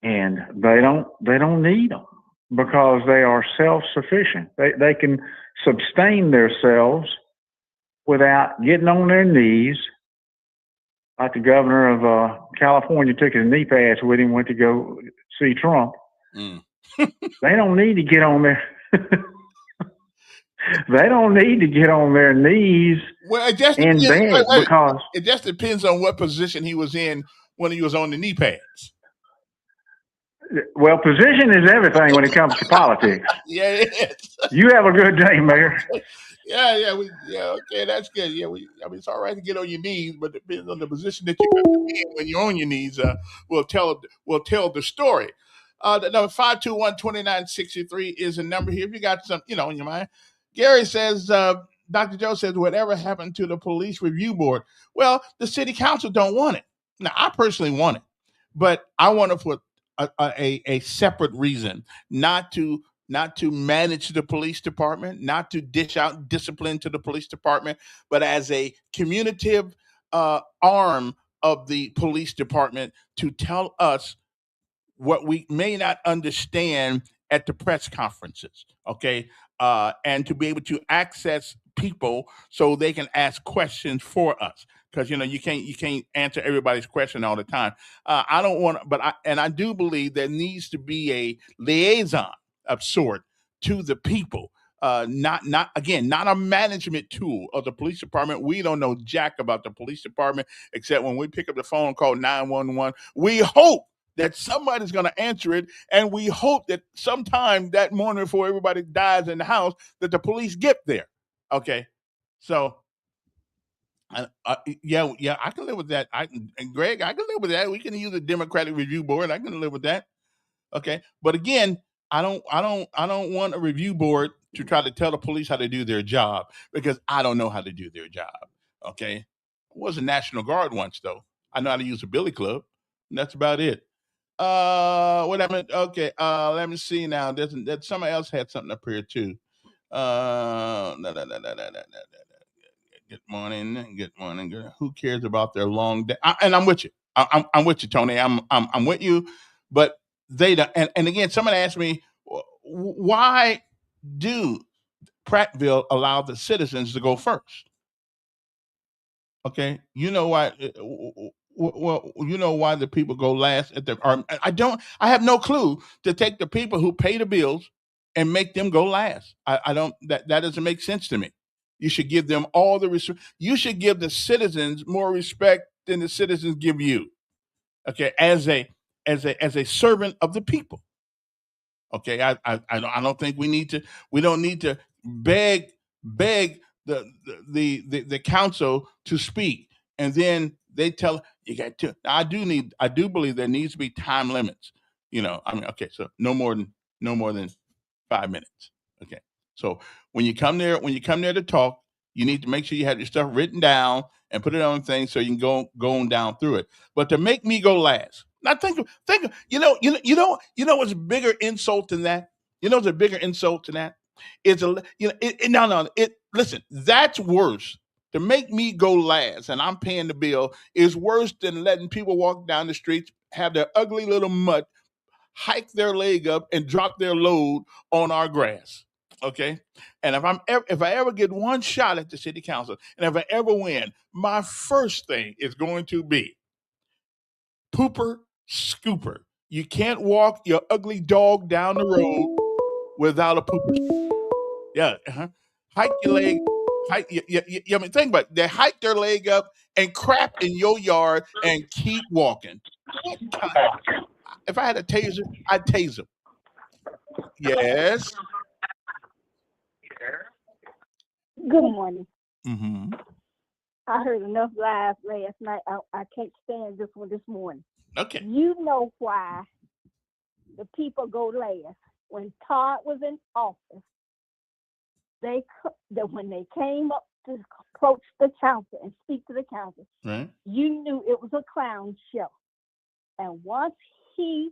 and they don't need them because they are self-sufficient. They can sustain themselves without getting on their knees, like the governor of California took his knee pads with him, went to go see Trump. They don't need to get on their they don't need to get on their knees in bed because it just depends on what position he was in when he was on the knee pads. Well, position is everything when it comes to politics. Yeah, it is. You have a good day, Mayor. Okay, that's good. I mean, it's all right to get on your knees, but it depends on the position that you're going to be in when you're on your knees. Will tell the story. The number 521-2963 is a number here. If you got something, in your mind. Gary says, Dr. Joe says, whatever happened to the police review board? Well, the city council don't want it. Now, I personally want it, but I want it for a separate reason, not to manage the police department, not to dish out discipline to the police department, but as a communicative arm of the police department to tell us what we may not understand at the press conferences, okay? And to be able to access people so they can ask questions for us. Because you can't answer everybody's question all the time. I don't want, I do believe there needs to be a liaison of sort to the people. Not a management tool of the police department. We don't know jack about the police department except when we pick up the phone and call 911. We hope that somebody's going to answer it, and we hope that sometime that morning before everybody dies in the house that the police get there. Okay, so. I can live with that. Greg, I can live with that. We can use a Democratic Review Board. I can live with that. Okay, but again, I don't want a review board to try to tell the police how to do their job because I don't know how to do their job. Okay, I was a National Guard once though. I know how to use a billy club. And that's about it. What I meant? Okay, let me see now. There's somebody else had something up here too. Good morning. Who cares about their long day? And I'm with you. I'm with you, Tony. I'm with you. But they don't. And again, somebody asked me, why do Prattville allow the citizens to go first? Okay, you know why? Well, you know why the people go last at the. Or I have no clue to take the people who pay the bills and make them go last. I don't. That doesn't make sense to me. You should give them all the respect. You should give the citizens more respect than the citizens give you. Okay, as a servant of the people. Okay, I don't think we don't need to beg the council to speak, and then they tell you got to. I do believe there needs to be time limits. Okay, so no more than 5 minutes. Okay. So when you come there to talk, you need to make sure you have your stuff written down and put it on things so you can go on down through it. But to make me go last, now think. You know what's a bigger insult than that? You know, there's a bigger insult to that. It's a no. Listen, that's worse. To make me go last and I'm paying the bill is worse than letting people walk down the streets, have their ugly little mutt hike their leg up and drop their load on our grass. Okay, and if I ever get one shot at the city council, and if I ever win, my first thing is going to be pooper scooper. You can't walk your ugly dog down the road without a pooper. Yeah, hike your leg. Hike. I mean, think about it. They hike their leg up and crap in your yard and keep walking. If I had a taser, I'd tase them. Yes. Good morning. Mm-hmm. I heard enough lies last night. I can't stand this one this morning. Okay. You know why the people go last? When Todd was in office, when they came up to approach the council and speak to the council, right, you knew it was a clown show. And once he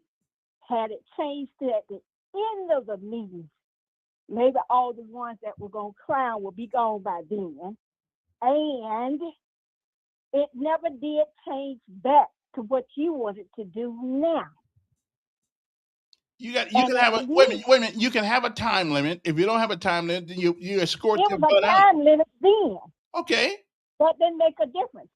had it changed to at the end of the meeting, maybe all the ones that were going to clown will be gone by then. And it never did change back to what you wanted to do now. You can have a wait a minute. You can have a time limit. If you don't have a time limit, then you escort it them was a out. time limit then. Okay. But didn't make a difference.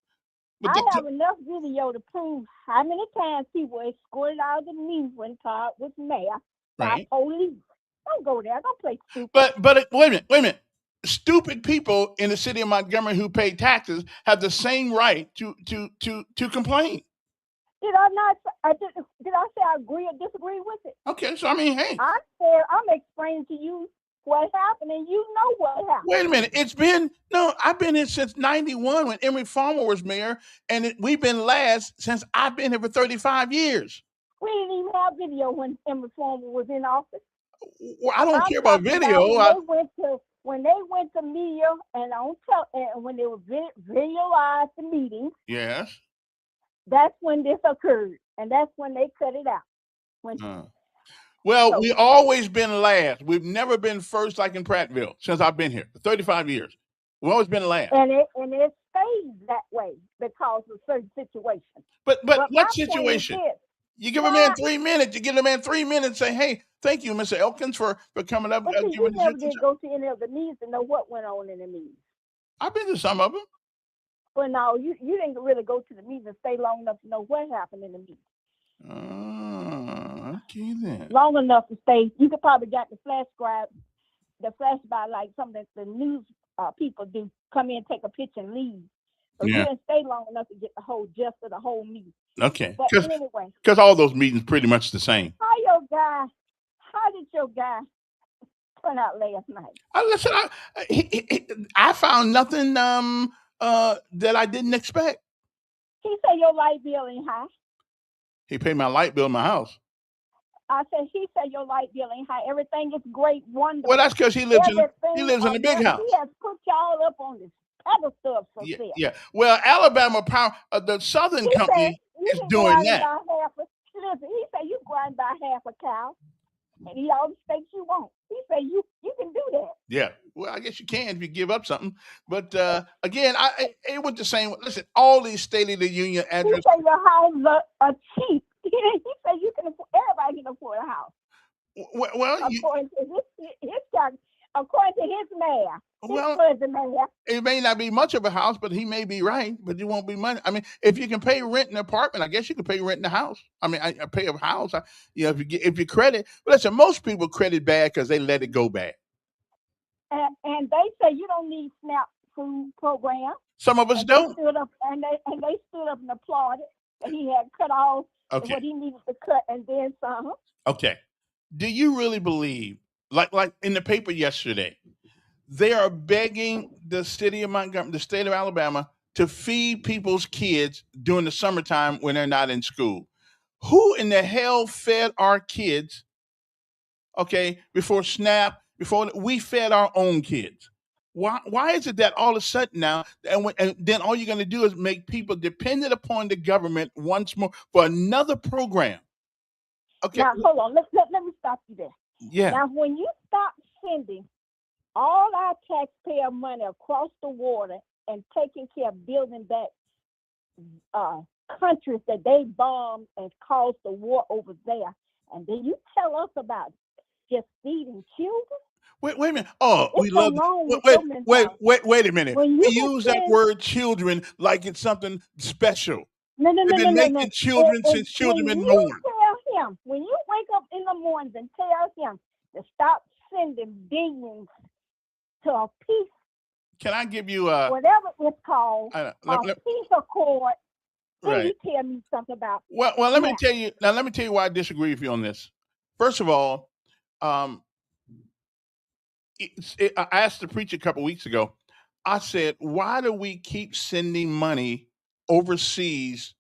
But I have enough video to prove how many times people were escorted out of the meeting when Todd was mayor by police. Don't go there. Don't play stupid. But wait a minute. Stupid people in the city of Montgomery who pay taxes have the same right to complain. Did I not? Did I say I agree or disagree with it? Okay, so I mean, hey, I'm explaining to you what happened, and you know what happened. Wait a minute. I've been here since '91 when Emory Farmer was mayor, and we've been last since I've been here for 35 years. We didn't even have video when Emory Farmer was in office. Well, I don't care about video. When they went to media and when they were visualized the meetings. Yes. That's when this occurred, and that's when they cut it out. We've always been last. We've never been first like in Prattville since I've been here for 35 years. We've always been last. And it stays that way because of certain situations. But what situation? You give a man 3 minutes. You give a man 3 minutes. Say, hey, thank you, Mr. Elkins, for coming up. But you never did go to any of the meetings to know what went on in the meetings. I've been to some of them. But no, you didn't really go to the meeting and stay long enough to know what happened in the meeting. Okay then. Long enough to stay. You could probably got the flash by like something that the news people do. Come in, take a picture, and leave. But you didn't stay long enough to get the whole gist of the whole meeting. Okay. But anyway, because all those meetings pretty much the same. How did your guy turn out last night? Listen, I found nothing that I didn't expect. He said your light bill ain't high. He paid my light bill in my house. He said your light bill ain't high. Everything is great, wonderful. Well, that's because he lives in a big house. He has put y'all up on this pedestal for sale. Yeah. Well, Alabama Power, the Southern Company is doing that. Listen, he said you grind by half a cow, and he all the steaks you want. He said you can do that. Yeah. Well, I guess you can if you give up something. But again, it went the same. Listen, all these State of the Union addresses. He said your houses are cheap. He said everybody can afford a house. Well, according to his mayor. It may not be much of a house, but he may be right. But it won't be money. I mean, if you can pay rent in an apartment, I guess you can pay rent in a house. I mean, I pay a house. If you credit, but listen, most people credit bad because they let it go bad. And they say you don't need SNAP food program. Some of us don't. They stood up and applauded that he had cut off what he needed to cut and then some. Okay. Do you really believe, like in the paper yesterday, they are begging the city of Montgomery, the state of Alabama, to feed people's kids during the summertime when they're not in school? Who in the hell fed our kids? Okay, before SNAP, before we fed our own kids. Why is it that all of a sudden now, and then all you're going to do is make people dependent upon the government once more for another program? Okay. Now, hold on. Let me stop you there. Yeah. Now, when you stop sending all our taxpayer money across the water and taking care of building back countries that they bombed and caused the war over there, and then you tell us about just feeding children? Wait a minute. Oh, we It's love wrong with wait, your wait, mentality. wait a minute. When We you can use that send word children like it's something special. no, no, We've no, no, been no, no. making children since children When been you born. tell him, when you wake up in the mornings and tell him to stop sending billions to a peace, Can I give you a whatever it's called, a let- peace accord, then right? you tell me something about Well, let me now. tell you now. Let me tell you why I disagree with you on this. First of all, um, I asked the preacher a couple weeks ago. I said, why do we keep sending money overseas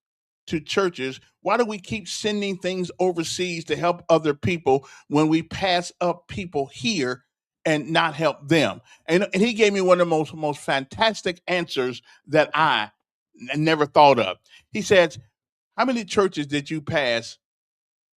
to churches? Why do we keep sending things overseas to help other people when we pass up people here and not help them? And he gave me one of the most fantastic answers that I never thought of. He says, how many churches did you pass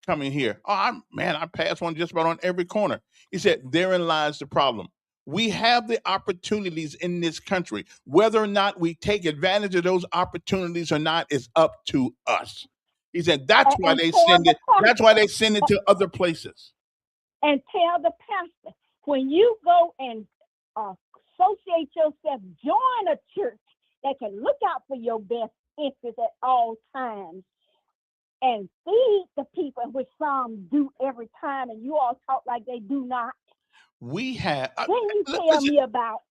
coming here? Oh, I passed one just about on every corner. He said, therein lies the problem. We have the opportunities in this country. Whether or not we take advantage of those opportunities or not is up to us. He said that's why And they tell send the it. That's why pastor, they send it to other places. and tell the pastor, when you go and associate yourself, join a church that can look out for your best interests at all times and feed the people, which some do every time, and you all talk like they do not. We have Then you tell listen, me about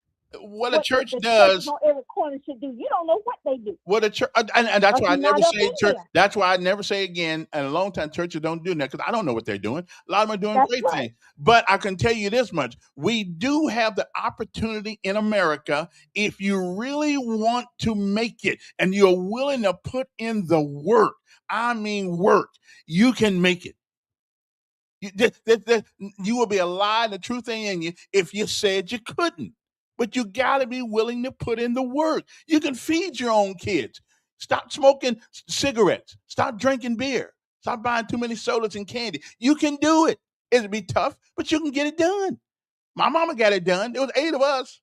what a what church the churches does. on every corner should do. You don't know what they do. What a church, and that's But why I you're never not up say in church. there. That's why I never say again. And a long time churches don't do that because I don't know what they're doing. A lot of them are doing That's great right. things. But I can tell you this much: we do have the opportunity in America if you really want to make it and you're willing to put in the work. I mean, work. You can make it. You will be a lie. The truth ain't in you if you said you couldn't. But you got to be willing to put in the work. You can feed your own kids. Stop smoking cigarettes. Stop drinking beer. Stop buying too many sodas and candy. You can do it. It'll be tough, but you can get it done. My mama got it done. There was 8 of us.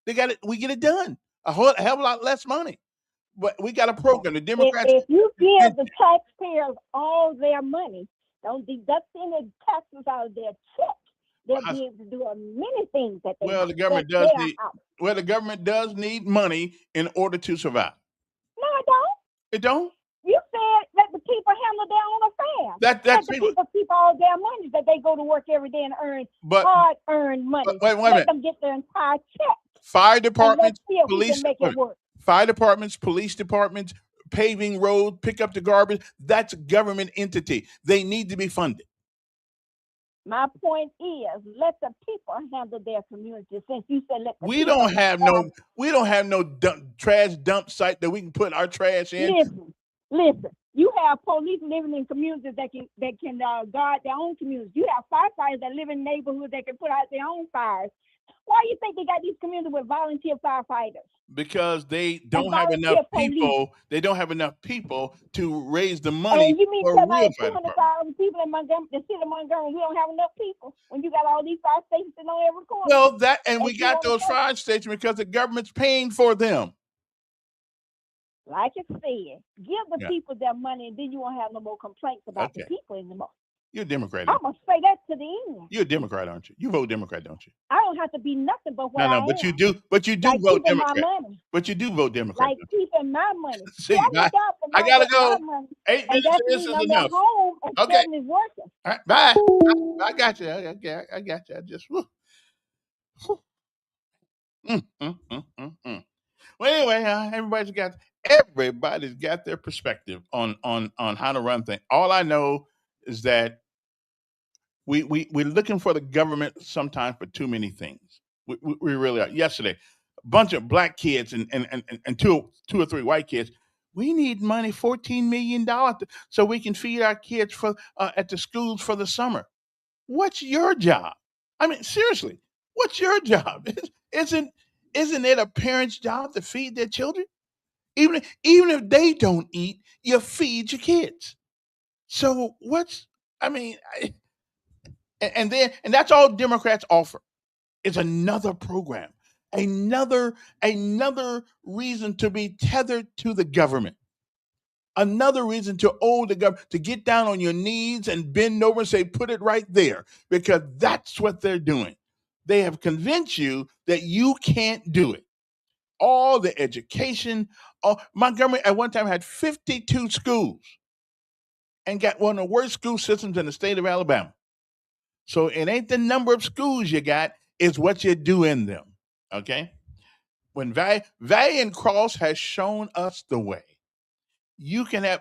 They got it. We get it done. A hell of a lot less money. But we got a program. The Democrats. If you give the taxpayers all their money, don't deduct any taxes out of their check, they'll be able to do many things that they Well, the want. government does need. Well, the government does need money in order to survive. No, it don't. It don't. You said let the people handle their own affairs. That's let the people keep all their money that they go to work every day and earn hard-earned money. Wait a let minute. them get their entire check. Fire departments, and let's see if police, we can make it work. Fire departments, police departments, paving road, pick up the garbage. That's a government entity. They need to be funded. My point is, let the people handle their community. Since you said let the we don't have no trash dump site that we can put our trash in. Listen. You have police living in communities that can guard their own communities. You have firefighters that live in neighborhoods that can put out their own fires. Why do you think they got these communities with volunteer firefighters? Because they don't have enough people. They don't have enough people to raise the money and you mean for tell real 200,000 people in Montgomery, the city of Montgomery, we don't have enough people when you got all these fire stations on every corner? Well, we got those fire stations because the government's paying for them. Like I said, give the people their money, and then you won't have no more complaints about the people anymore. You're a Democrat. I'm gonna say that to the end. You're a Democrat, aren't you? You vote Democrat, don't you? I don't have to be nothing but what I am. But you do. But you do like vote Democrat. My money. But you do vote Democrat. Like keeping my money. See, I gotta go. 8 minutes of this is enough. Home and okay. Is working. All right, bye. I got you. Okay, I got you. I just. Well, anyway, everybody's got their perspective on how to run things. All I know is that we're looking for the government sometimes for too many things. We really are. Yesterday, a bunch of black kids and two or three white kids. We need money, $14 million, so we can feed our kids for at the schools for the summer. What's your job? I mean, seriously, what's your job? Isn't it a parent's job to feed their children? Even if they don't eat, you feed your kids. So And that's all Democrats offer. It's another program, another reason to be tethered to the government. Another reason to owe the government, to get down on your knees and bend over and say, put it right there, because that's what they're doing. They have convinced you that you can't do it. All the education, Montgomery at one time had 52 schools and got one of the worst school systems in the state of Alabama. So it ain't the number of schools you got, it's what you do in them. Okay? When Valiant Cross has shown us the way. You can have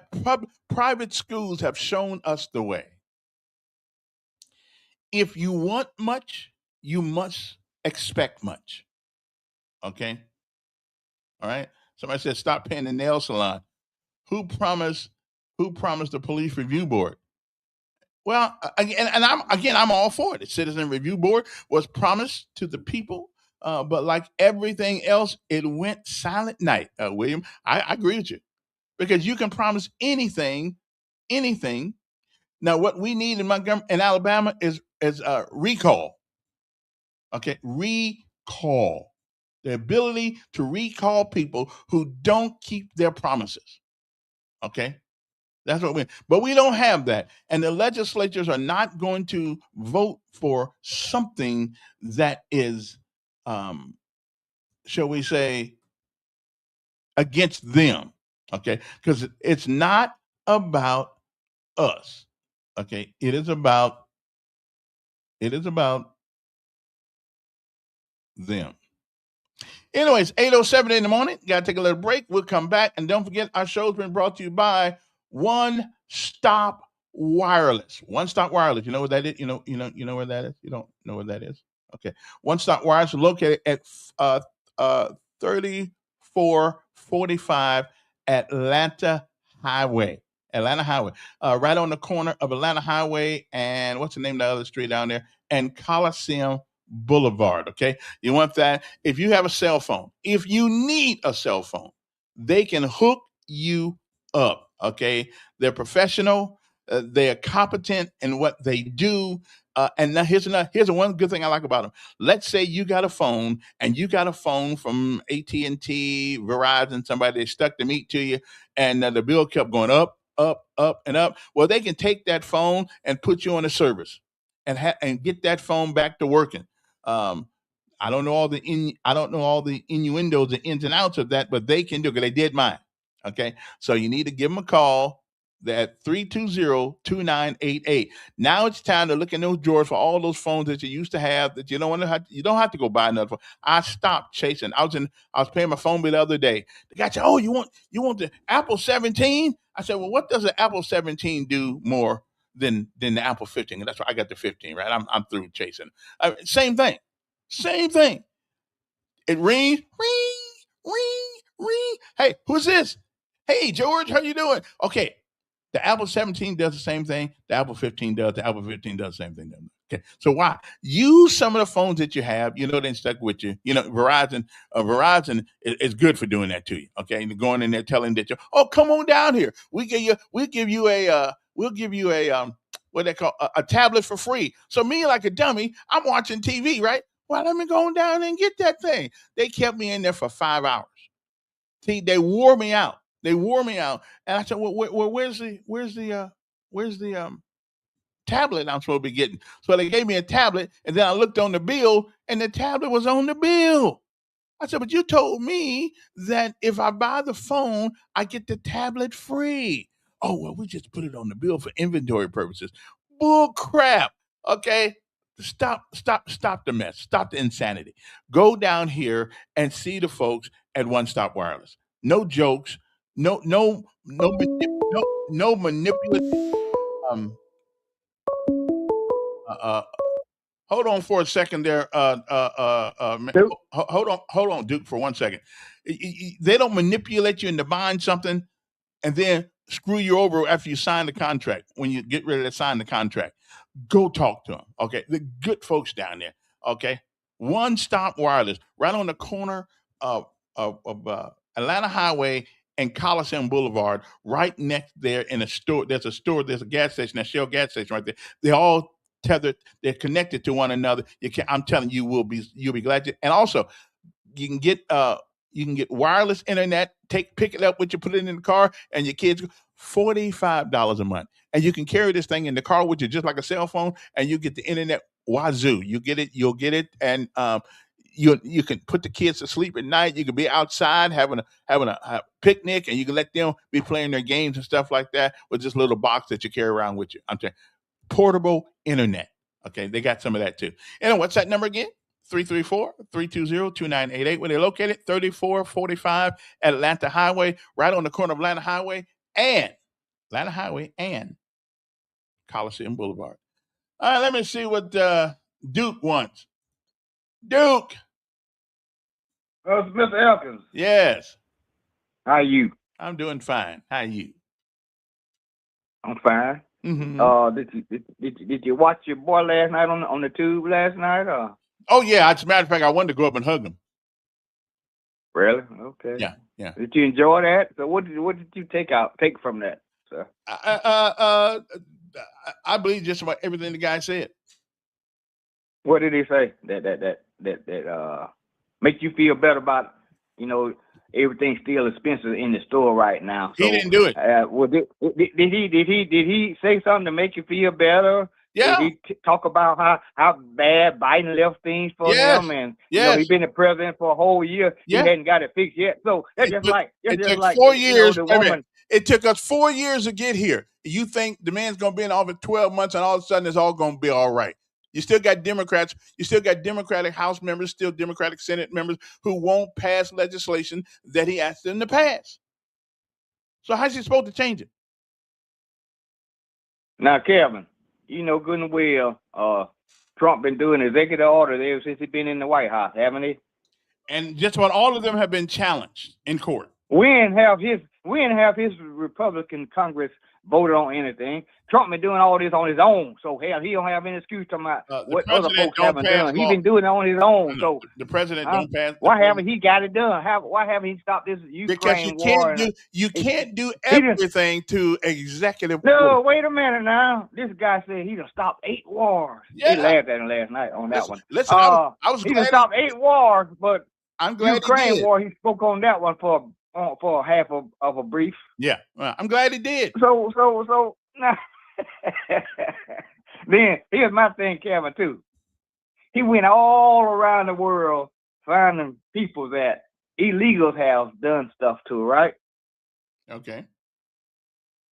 private schools have shown us the way. If you want much, you must expect much. Okay? All right? Somebody said stop paying the nail salon. Who promised the police review board? Well, I'm all for it. The Citizen Review Board was promised to the people, but like everything else, it went silent night. William, I agree with you, because you can promise anything. Now, what we need in Montgomery and Alabama is recall. Okay, recall, the ability to recall people who don't keep their promises. Okay. That's what but we don't have that. And the legislatures are not going to vote for something that is, shall we say, against them. Okay. Because it's not about us. Okay. It is about them. Anyways, 8:07 in the morning. Got to take a little break. We'll come back. And don't forget, our show's been brought to you by One Stop Wireless. One Stop Wireless. You know what that is? You know where that is? You don't know what that is? Okay. One Stop Wireless is located at 3445 Atlanta Highway. Right on the corner of Atlanta Highway and what's the name of the other street down there? And Coliseum Boulevard. Okay. You want that? If you have a cell phone, if you need a cell phone, they can hook you up. Okay. They're professional. They are competent in what they do. And now here's one good thing I like about them. Let's say you got a phone from AT&T, Verizon, somebody that stuck the meat to you, and the bill kept going up, and up. Well, they can take that phone and put you on a service and get that phone back to working. I don't know all the innuendos, the ins and outs of that, but they can do it, because they did mine. Okay, so you need to give them a call. That 320-2988. Now it's time to look in those drawers for all those phones that you used to have that you don't have to go buy another phone. I stopped chasing. I was paying my phone bill the other day. The guy said, "Oh, you want the Apple 17?" I said, "Well, what does the Apple 17 do more than the Apple 15?" And that's why I got the 15. Right? I'm through chasing. Same thing. It rings, ring. Hey, who's this? Hey, George, how you doing? Okay. The Apple 17 does the same thing. The Apple 15 does. The Apple 15 does the same thing. Okay. So why? Use some of the phones that you have, they stuck with you. Verizon is good for doing that to you. Okay. And going in there telling that come on down here. We'll give you a what they call a tablet for free. So me, like a dummy, I'm watching TV, right? Well, let me go down and get that thing. They kept me in there for 5 hours. See, they wore me out. And I said, "Well, where's the tablet I'm supposed to be getting?" So they gave me a tablet, and then I looked on the bill, and the tablet was on the bill. I said, "But you told me that if I buy the phone, I get the tablet free." "Oh, well, we just put it on the bill for inventory purposes." Bull crap. Okay. Stop the mess. Stop the insanity. Go down here and see the folks at One Stop Wireless. No jokes. No manipulative. Hold on for a second there. Hold on, Duke, for 1 second. They don't manipulate you into buying something and then screw you over after you sign the contract. When you get ready to sign the contract, go talk to them. Okay, the good folks down there. Okay, One Stop Wireless, right on the corner of Atlanta Highway and Coliseum Boulevard, right next there in a store. There's a gas station, that Shell gas station right there. They're all tethered, they're connected to one another. I'm telling you, you'll be glad to. And also, you can get wireless internet. Pick it up with you, put it in the car, and your kids $45 a month, and you can carry this thing in the car with you just like a cell phone, and you get the internet wazoo. You'll get it, and you can put the kids to sleep at night. You can be outside having a picnic, and you can let them be playing their games and stuff like that with this little box that you carry around with you. I'm telling you, portable internet. Okay, they got some of that too. And what's that number again? 334-320-2988. Where they're located, 3445 Atlanta Highway, right on the corner of Atlanta Highway and Coliseum Boulevard. All right, let me see what Duke wants. Duke. Mr. Elkins. Yes. How are you? I'm doing fine. How are you? I'm fine. Mm-hmm. Did you watch your boy last night on the tube last night? Oh yeah. As a matter of fact, I wanted to go up and hug him. Really? Okay. Yeah. Did you enjoy that? So what did you take from that, sir? I believe just about everything the guy said. What did he say that make you feel better about, everything's still expensive in the store right now? So, he didn't do it. Did he say something to make you feel better? Yeah. Did he talk about how bad Biden left things for him, and he's been the president for a whole year. Yeah. He hadn't got it fixed yet. So that's It just took like 4 years. the woman. It took us 4 years to get here. You think the man's going to be in office 12 months and all of a sudden it's all going to be all right? You still got Democrats. You still got Democratic House members, still Democratic Senate members who won't pass legislation that he asked them to pass. So how's he supposed to change it? Now, Kevin, you know good and well, Trump been doing executive orders ever since he's been in the White House, haven't he? And just about all of them have been challenged in court. We didn't have his Republican Congress voted on anything. Trump been doing all this on his own, so hell, he don't have any excuse talking about what other folks haven't done. He's been doing it on his own. So the president don't pass. Why haven't he got it done? Why haven't he stopped this Ukraine war? You can't do everything to executive. No, wait a minute now. This guy said he done stopped 8 wars. Yeah. He laughed at him last night on that one. Listen, I was he glad done stopped 8 wars, but I'm glad Ukraine war, he spoke on that one for half of a brief. Yeah, I'm glad he did. So now, then here's my thing, Kevin, too. He went all around the world finding people that illegals have done stuff to, right? Okay.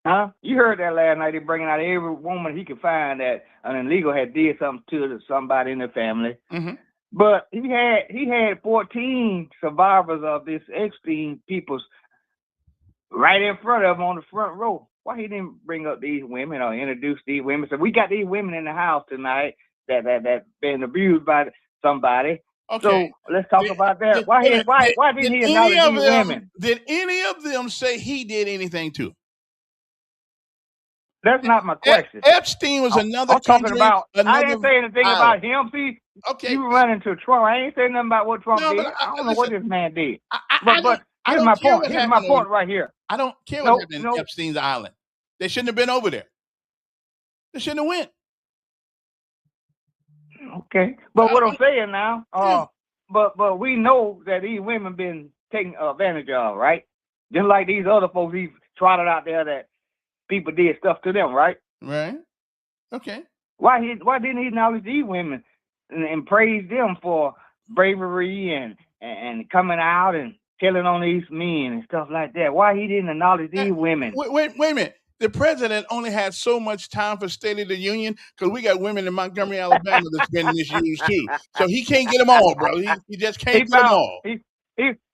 Huh? You heard that last night. He bringing out every woman he could find that an illegal had did something to somebody in their family. Mm-hmm. But he had 14 survivors of this Epstein people's right in front of him on the front row. Why he didn't bring up these women or introduce these women? So we got these women in the house tonight that been abused by somebody. Okay. So let's talk about that. Why didn't he acknowledge these women? Did any of them say he did anything to? That's not my question. Epstein was another. I'm talking about. I didn't say anything island. about him. See, okay, you run into Trump. I ain't saying nothing about what Trump did. I don't know what this man did. But here's my point. Here's my point right here. I don't care what happened in Epstein's island. They shouldn't have been over there. They shouldn't have went. Okay, but what I'm saying now, but we know that these women been taken advantage of, right? Just like these other folks he trotted out there that people did stuff to them, right? Right. Okay. Why didn't he acknowledge these women and praise them for bravery and coming out and killing on these men and stuff like that? Why he didn't acknowledge these women? Wait a minute. The president only had so much time for State of the Union because we got women in Montgomery, Alabama that's been misused too. So he can't get them all, bro. He just can't get them all.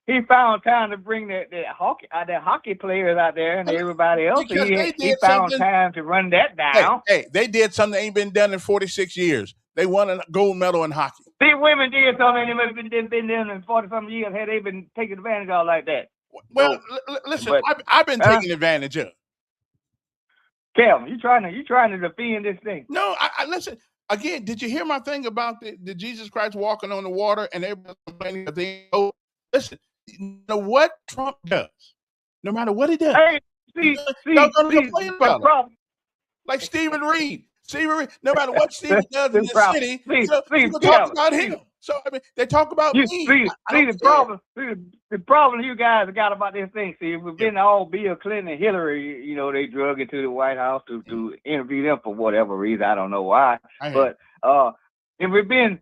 He found time to bring the hockey players out there and everybody else. He found time to run that down. Hey, they did something that ain't been done in 46 years. They won a gold medal in hockey. These women did something that been done in 40-something years. Had they been taken advantage of like that? Well, listen, I've been taken advantage of. Kevin, you trying to defend this thing? No, I listen. Again, did you hear my thing about the Jesus Christ walking on the water and everybody complaining that they listen, you know what Trump does, no matter what he does, hey, see, complain about it. Like Stephen Reed. See, no matter what Stephen does in the city, people yeah, talk about him. So I mean, they talk about me. See the problem you guys got about this thing. See, if we've been all Bill Clinton and Hillary, you know, they drug into the White House to interview them for whatever reason. I don't know why. But if we've been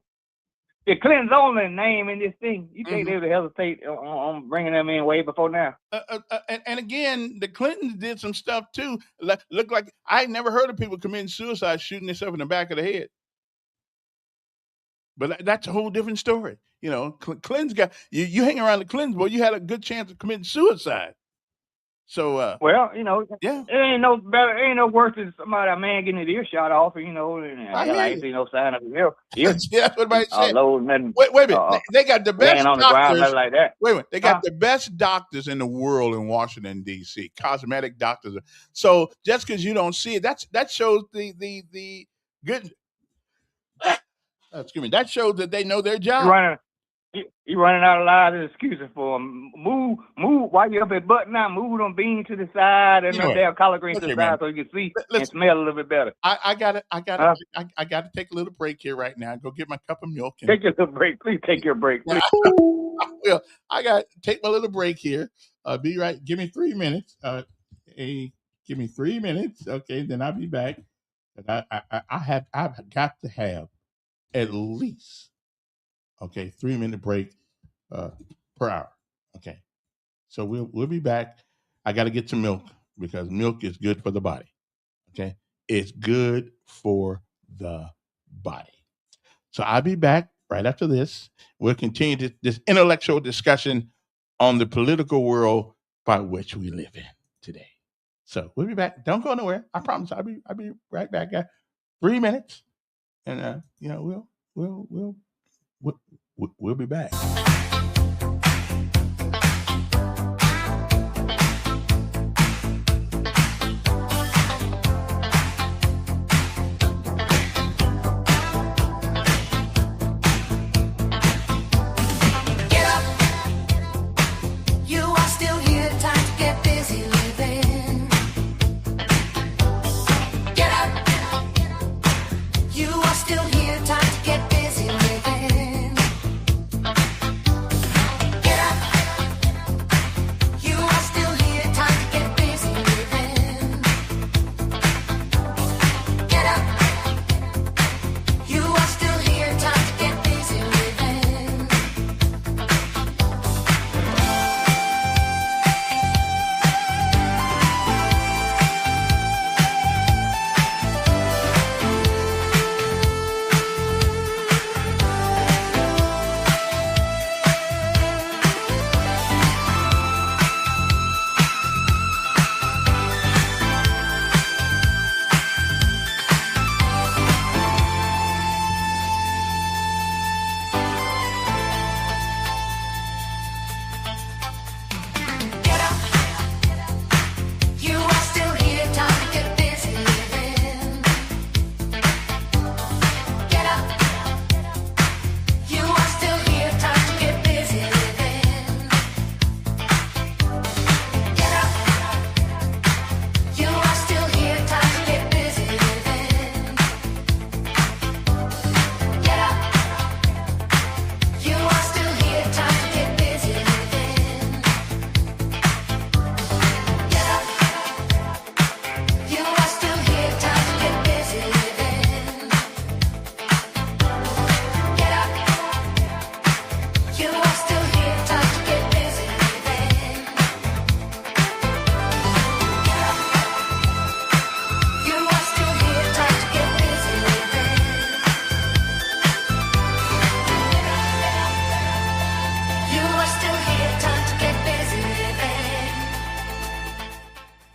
the Clintons only name in this thing, you think they would hesitate on bringing them in way before now? And again, the Clintons did some stuff too. Look like I never heard of people committing suicide, shooting themselves in the back of the head. But that's a whole different story. You know, Clintons got you hang around the Clintons, boy, you had a good chance of committing suicide. So well, you know, yeah, it ain't no better, it ain't no worse than a man getting his ear shot off, you know, and I ain't see no sign of it. Yeah, that's what I said. Wait a minute, they got the best on doctors. the ground, like that. Wait a minute, they got the best doctors in the world in Washington D.C. Cosmetic doctors. So just because you don't see it, that shows the good. Excuse me. That shows that they know their job. You running out of lies and excuses for them. Move while you're up at button now. Move them beans to the side and them damn collard greens to the side so you can see and smell a little bit better. I got to take a little break here right now. Go get my cup of milk. Take your little break. Please take your break. I will. I got to take my little break here. Be right. Give me 3 minutes. Give me 3 minutes. Okay, then I'll be back. But I've got to have at least 3-minute break per hour. Okay, so we'll be back. I got to get some milk because milk is good for the body. Okay, it's good for the body. So I'll be back right after this. We'll continue this intellectual discussion on the political world by which we live in today. So we'll be back. Don't go nowhere. I promise. I'll be right back. 3 minutes, and we'll be back.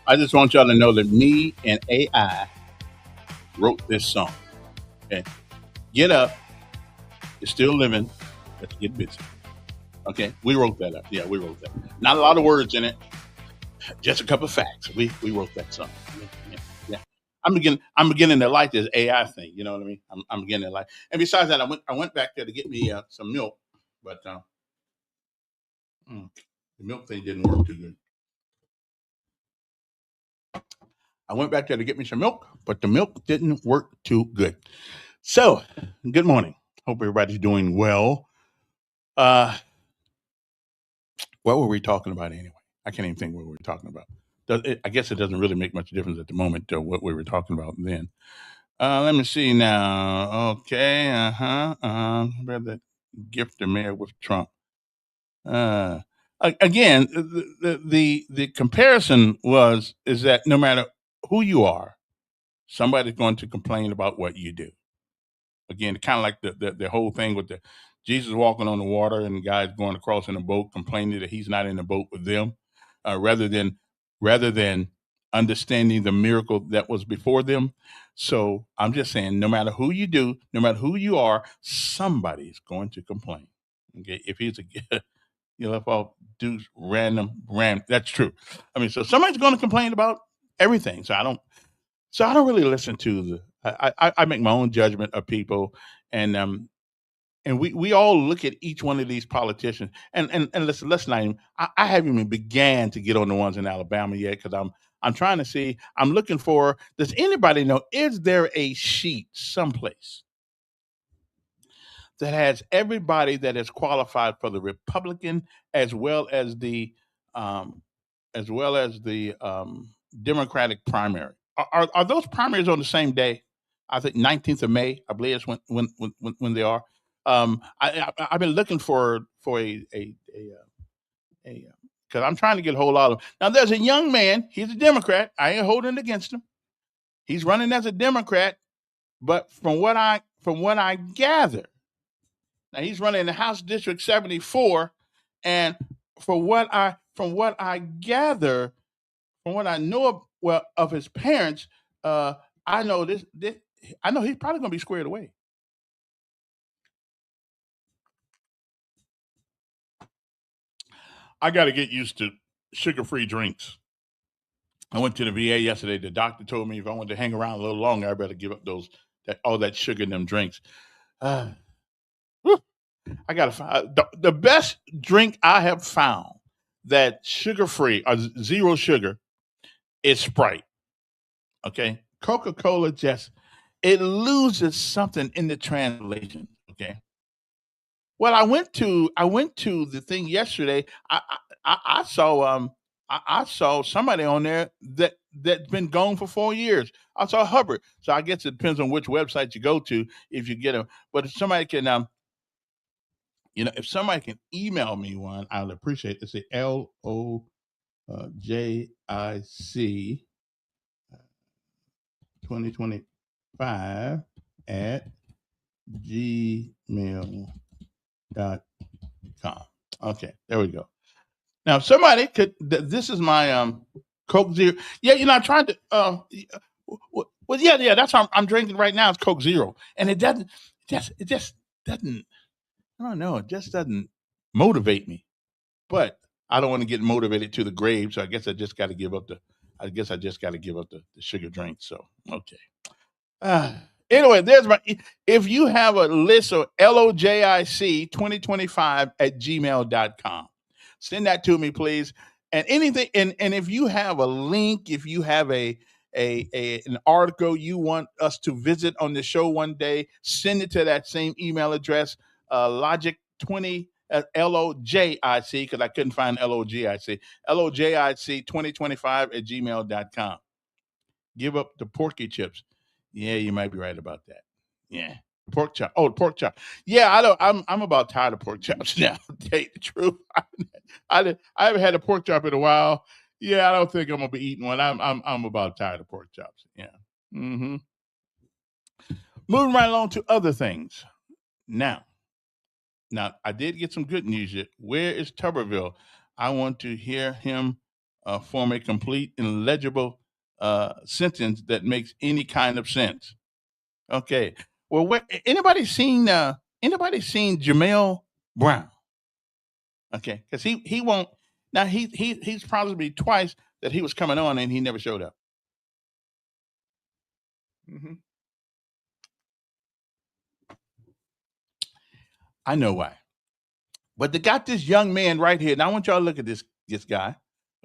I just want y'all to know that me and AI wrote this song. Okay, get up. You're still living. Let's get busy. Okay, we wrote that up. Yeah, we wrote that. Not a lot of words in it. Just a couple of facts. We wrote that song. Yeah. I'm beginning to like this AI thing. You know what I mean? I'm beginning to like. And besides that, I went back there to get me some milk, but the milk thing didn't work too good. I went back there to get me some milk, but the milk didn't work too good. So, good morning. Hope everybody's doing well. What were we talking about anyway? I can't even think what we were talking about. I guess it doesn't really make much difference at the moment what we were talking about then. Let me see now. Okay, about that gift the mayor with Trump. Again, the comparison is that no matter who you are, somebody's going to complain about what you do. Again, kind of like the whole thing with the Jesus walking on the water and the guys going across in a boat complaining that he's not in the boat with them, rather than understanding the miracle that was before them. So I'm just saying, no matter who you do, no matter who you are, somebody's going to complain. Okay, if he's you left off dudes random. That's true. I mean, so somebody's going to complain about everything. So I don't really listen to I make my own judgment of people, and we all look at each one of these politicians, and listen, let's not even. I haven't even began to get on the ones in Alabama yet because I'm trying to see. I'm looking for. Does anybody know? Is there a sheet someplace that has everybody that is qualified for the Republican as well as the um, Democratic primary? Are those primaries on the same day? I think 19th of May. I believe it's when they are. I've been looking for a because I'm trying to get a whole lot of. Now there's a young man. He's a Democrat. I ain't holding it against him. He's running as a Democrat, but from what I gather, now he's running in the House District 74, and from what I gather, from what I know of his parents, I know this. I know he's probably going to be squared away. I got to get used to sugar-free drinks. I went to the VA yesterday. The doctor told me if I wanted to hang around a little longer, I better give up all that sugar in them drinks. I got to find the best drink I have found that sugar-free or zero sugar is Sprite. Okay, Coca-Cola it loses something in the translation. Okay. Well, I went to the thing yesterday. I saw I saw somebody on there that's been gone for 4 years. I saw Hubbard. So I guess it depends on which website you go to if you get them. But if somebody can if somebody can email me one, I'll appreciate it. It's a LOJIC 2025 at gmail.com. Okay, there we go. Now, if somebody could, this is my Coke Zero. Yeah, I tried to, well, yeah, that's what I'm drinking right now. It's Coke Zero. And it just doesn't, I don't know, it just doesn't motivate me. But I don't want to get motivated to the grave, so I guess I just got to give up the sugar drink. So, okay. Anyway, if you have a list of LOJIC 2025 at gmail.com, send that to me, please. And anything, and if you have a link, if you have an article you want us to visit on the show one day, send it to that same email address, logic20 LOJIC, because I couldn't find LOGIC, LOJIC 2025 at gmail.com. Give up the porky chips. Yeah, you might be right about that. Yeah. Pork chop. Oh, pork chop. Yeah, I'm about tired of pork chops now. To tell you the truth, I haven't had a pork chop in a while. Yeah, I don't think I'm gonna be eating one. I'm about tired of pork chops. Yeah. Mm-hmm. Moving right along to other things. Now, I did get some good news yet. Where is Tuberville? I want to hear him form a complete and legible sentence that makes any kind of sense. Okay. Well, anybody seen Jamel Brown? Okay, because he won't. Now he's probably twice that he was coming on and he never showed up. Mm-hmm. I know why, but they got this young man right here. Now I want y'all to look at this guy.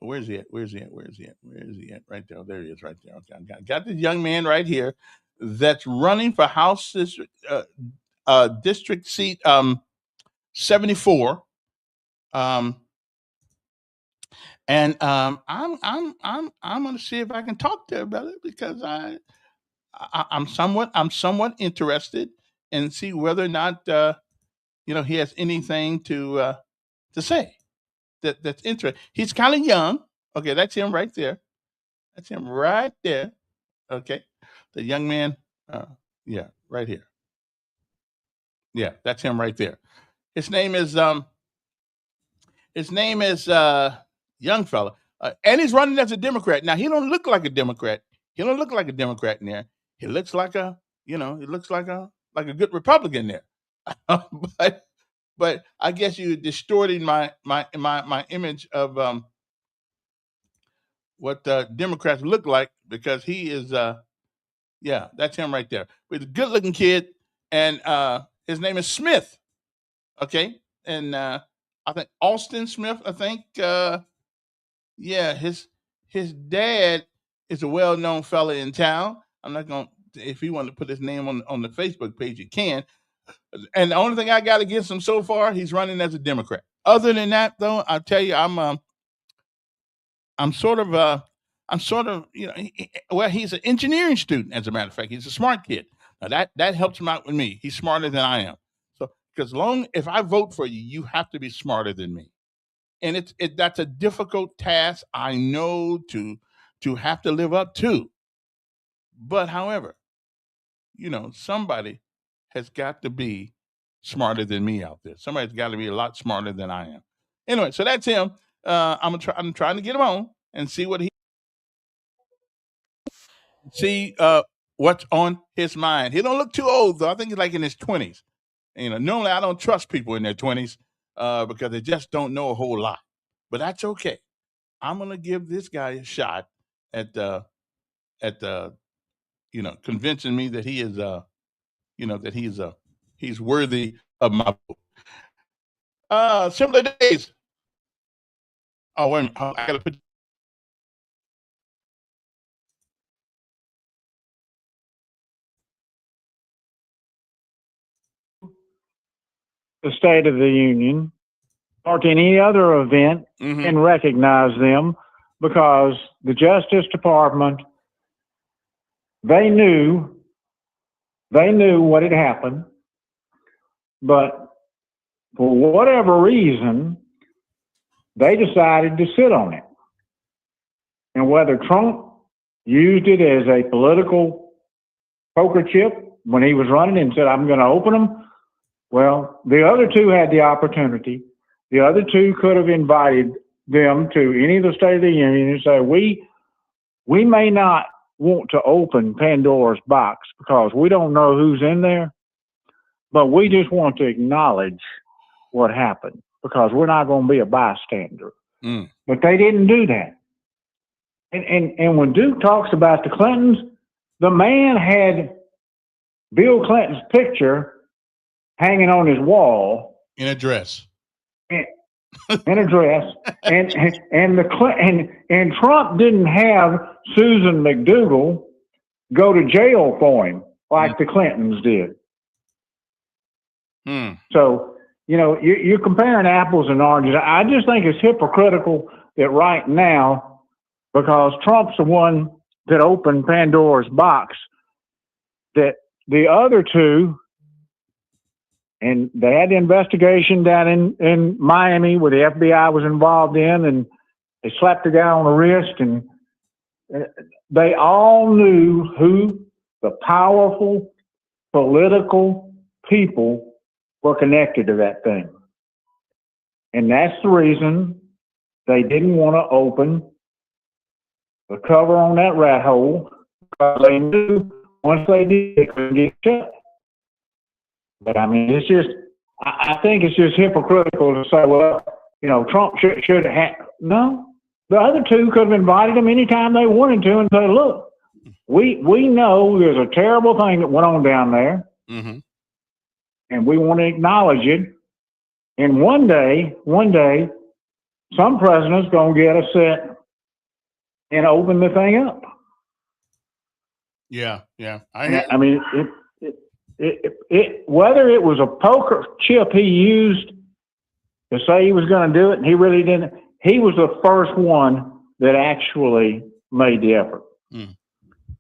Where's he at? Where's he at? Where's he at? Where is he at? Right there. There he is. Right there. Okay, I got this young man right here that's running for House District Seat 74. I'm going to see if I can talk to him about it, because I'm somewhat interested and see whether or not he has anything to say that's interesting. He's kind of young. Okay, that's him right there. That's him right there. Okay, the young man. Yeah, right here. Yeah, that's him right there. His name is young fella, and he's running as a Democrat. Now, he don't look like a Democrat. He don't look like a Democrat in there. He looks like a good Republican there. but I guess you're distorting my image of what Democrats look like, because he is that's him right there. With a good looking kid, and his name is Smith. Okay, and I think Austin Smith. I think his dad is a well-known fella in town. I'm not going to, if he wanted to put his name on the Facebook page, he can. And the only thing I got against him so far, he's running as a Democrat. Other than that, though, I'll tell you, I'm sort of he's an engineering student, as a matter of fact. He's a smart kid. Now that helps him out with me. He's smarter than I am. So, because if I vote for you, you have to be smarter than me. And that's a difficult task, I know, to have to live up to. But however, somebody has got to be smarter than me out there. Somebody's got to be a lot smarter than I am. Anyway, so that's him. I'm trying to get him on and see what's on his mind. He don't look too old, though. I think he's like in his 20s. Normally I don't trust people in their 20s because they just don't know a whole lot. But that's okay. I'm gonna give this guy a shot at convincing me that he is he's worthy of my vote. Similar days. Oh, wait a minute. I gotta put. The State of the Union or to any other event and recognize them, because the Justice Department, they knew what had happened, but for whatever reason, they decided to sit on it. And whether Trump used it as a political poker chip when he was running and said, I'm going to open them, well, the other two had the opportunity. The other two could have invited them to any of the State of the Union and say, we may not want to open Pandora's box because we don't know who's in there, but we just want to acknowledge what happened because we're not going to be a bystander. But they didn't do that. And when Duke talks about the Clintons, the man had Bill Clinton's picture hanging on his wall in a dress. In a dress, and Trump didn't have Susan McDougal go to jail for him like the Clintons did. So you're comparing apples and oranges. I just think it's hypocritical that right now, because Trump's the one that opened Pandora's box, that the other two. And they had the investigation down in Miami where the FBI was involved in, and they slapped the guy on the wrist, and they all knew who the powerful political people were connected to that thing. And that's the reason they didn't want to open the cover on that rat hole, because they knew once they did, they couldn't get shut. But I mean, it's just, I think it's just hypocritical to say, well, Trump should have. No, the other two could have invited him anytime they wanted to and say, look, we know there's a terrible thing that went on down there, and we want to acknowledge it. And one day, some president's going to get a set and open the thing up. Yeah. I mean, whether it was a poker chip he used to say he was going to do it and he really didn't, he was the first one that actually made the effort.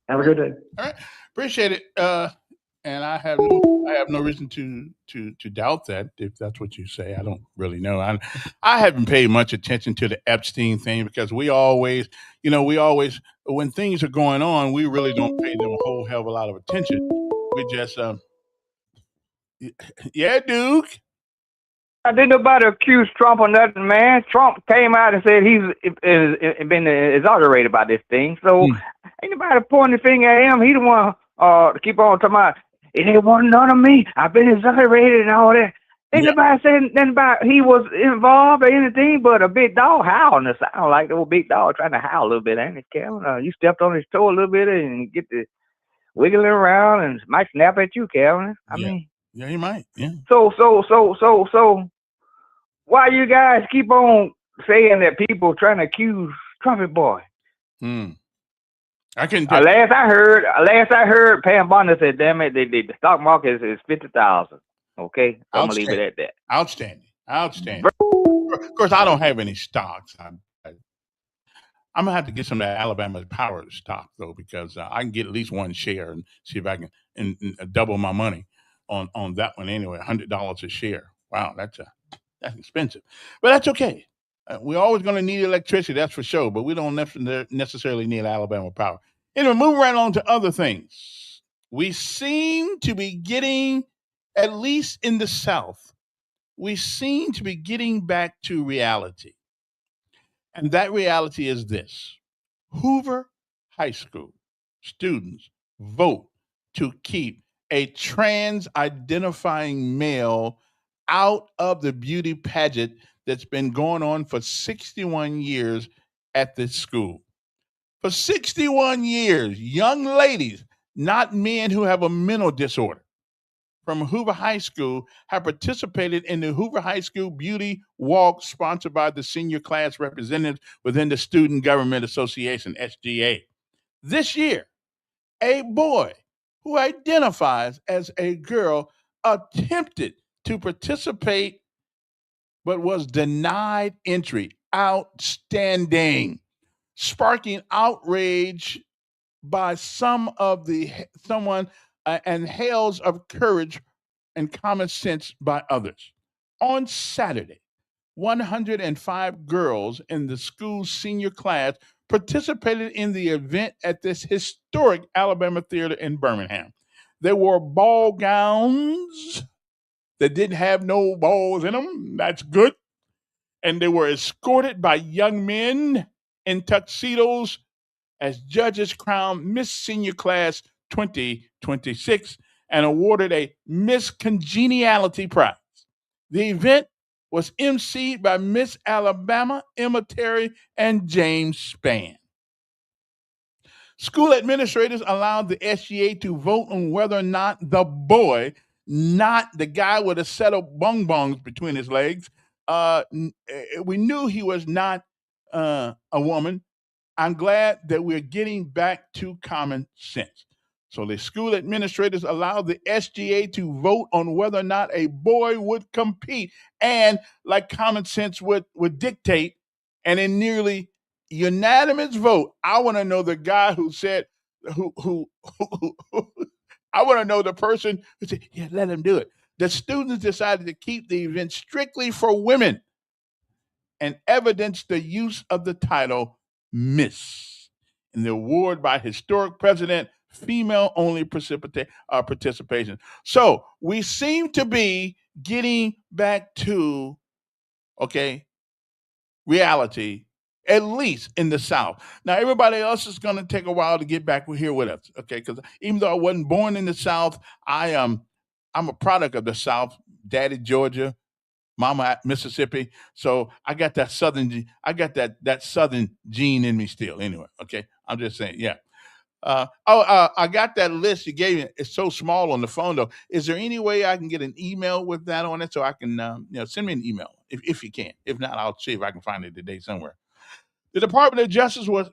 Have a good day. All right. Appreciate it. And I have no reason to doubt that, if that's what you say. I don't really know. I haven't paid much attention to the Epstein thing because we always, when things are going on, we really don't pay them a whole hell of a lot of attention. We just, yeah, Duke. I didn't nobody accuse Trump or nothing, man. Trump came out and said he's been exonerated by this thing. So ain't nobody pointing the finger at him. He the one to keep on talking about, it ain't one none of me. I've been exonerated and all that. Ain't nobody saying nothing about he was involved or anything but a big dog howling. It sound like the old big dog trying to howl a little bit, ain't it, Calvin? You stepped on his toe a little bit and get the wiggling around and might snap at you, Calvin. I mean, yeah, he might. Yeah. So, why you guys keep on saying that people trying to accuse Trumpy boy? I can. Last I heard, Pam Bondi said, "Damn it, the stock market is 50,000." Okay, I'm gonna leave it at that. Outstanding. Of course, I don't have any stocks. I'm gonna have to get some of that Alabama Power stock though, because I can get at least one share and see if I can and double my money on that one anyway. $100 a share. Wow, that's expensive, but that's okay. We're always going to need electricity, that's for sure, but we don't necessarily need Alabama Power. Anyway, moving right on to other things. We seem to be getting, at least in the South, we seem to be getting back to reality. And that reality is this: Hoover High School students vote to keep a trans-identifying male out of the beauty pageant that's been going on for 61 years at this school. For 61 years, young ladies, not men who have a mental disorder, from Hoover High School have participated in the Hoover High School Beauty Walk sponsored by the senior class representatives within the Student Government Association, SGA. This year, a boy who identifies as a girl attempted to participate but was denied entry. Outstanding. Sparking outrage by someone and hails of courage and common sense by others. On Saturday, 105 girls in the school's senior class participated in the event at this historic Alabama theater in Birmingham. They wore ball gowns that didn't have no balls in them. That's good. And they were escorted by young men in tuxedos as judges crowned Miss Senior Class 2026 and awarded a Miss Congeniality Prize. The event was emceed by Miss Alabama, Emma Terry, and James Spann. School administrators allowed the SGA to vote on whether or not the boy, not the guy with a set of bonbons between his legs, we knew he was not a woman. I'm glad that we're getting back to common sense. So the school administrators allowed the SGA to vote on whether or not a boy would compete. And like common sense would dictate, and in nearly unanimous vote, I want to know the guy who said, who I want to know the person who said, yeah, let him do it. The students decided to keep the event strictly for women and evidenced the use of the title Miss in the award by historic president, female-only participation. So we seem to be getting back to, reality, at least in the South. Now, everybody else is going to take a while to get back here with us, because even though I wasn't born in the South, I'm a product of the South. Daddy, Georgia, Mama, Mississippi. So I got that Southern, that Southern gene in me still. Anyway, I'm just saying, yeah. I got that list you gave me. It's so small on the phone, though. Is there any way I can get an email with that on it so I can, send me an email? if you can. If not, I'll see if I can find it today somewhere. The Department of Justice was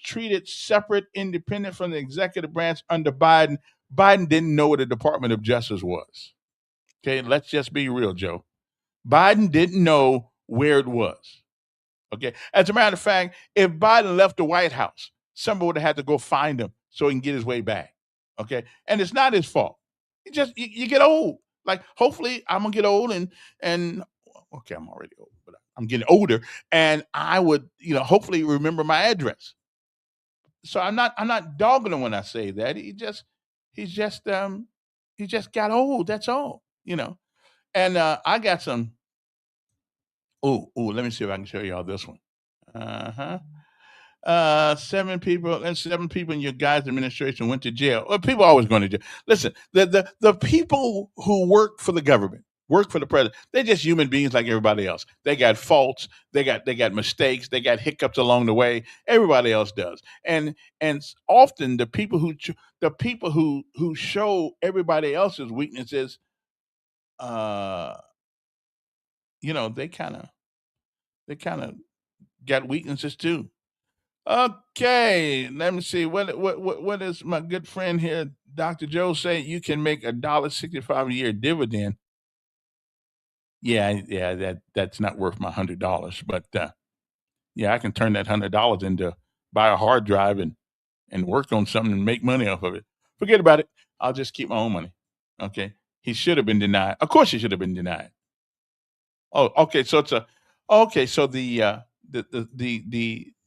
treated separate, independent from the executive branch under Biden. Biden didn't know what the Department of Justice was. Okay, let's just be real, Joe. Biden didn't know where it was. Okay, as a matter of fact, if Biden left the White House, somebody would have had to go find him so he can get his way back. Okay, and it's not his fault. You get old. Like, hopefully, I'm gonna get old and okay, I'm already old, but I'm getting older, and I would, hopefully remember my address. So I'm not dogging him when I say that. He just got old. That's all, And I got some. Oh, let me see if I can show y'all this one. 7 people in your guys' administration went to jail. Well, people always going to jail. Listen, the people who work for the government, work for the president, they're just human beings like everybody else. They got faults, they got mistakes, they got hiccups along the way. Everybody else does. And often the people who show everybody else's weaknesses, they kind of got weaknesses too. Okay, let me see. What is my good friend here, Dr. Joe, say? You can make $1.65 a year dividend. Yeah, that's not worth my $100, but I can turn that $100 into buy a hard drive and work on something and make money off of it. Forget about it. I'll just keep my own money. Okay, he should have been denied. Of course, he should have been denied. Oh, okay. So it's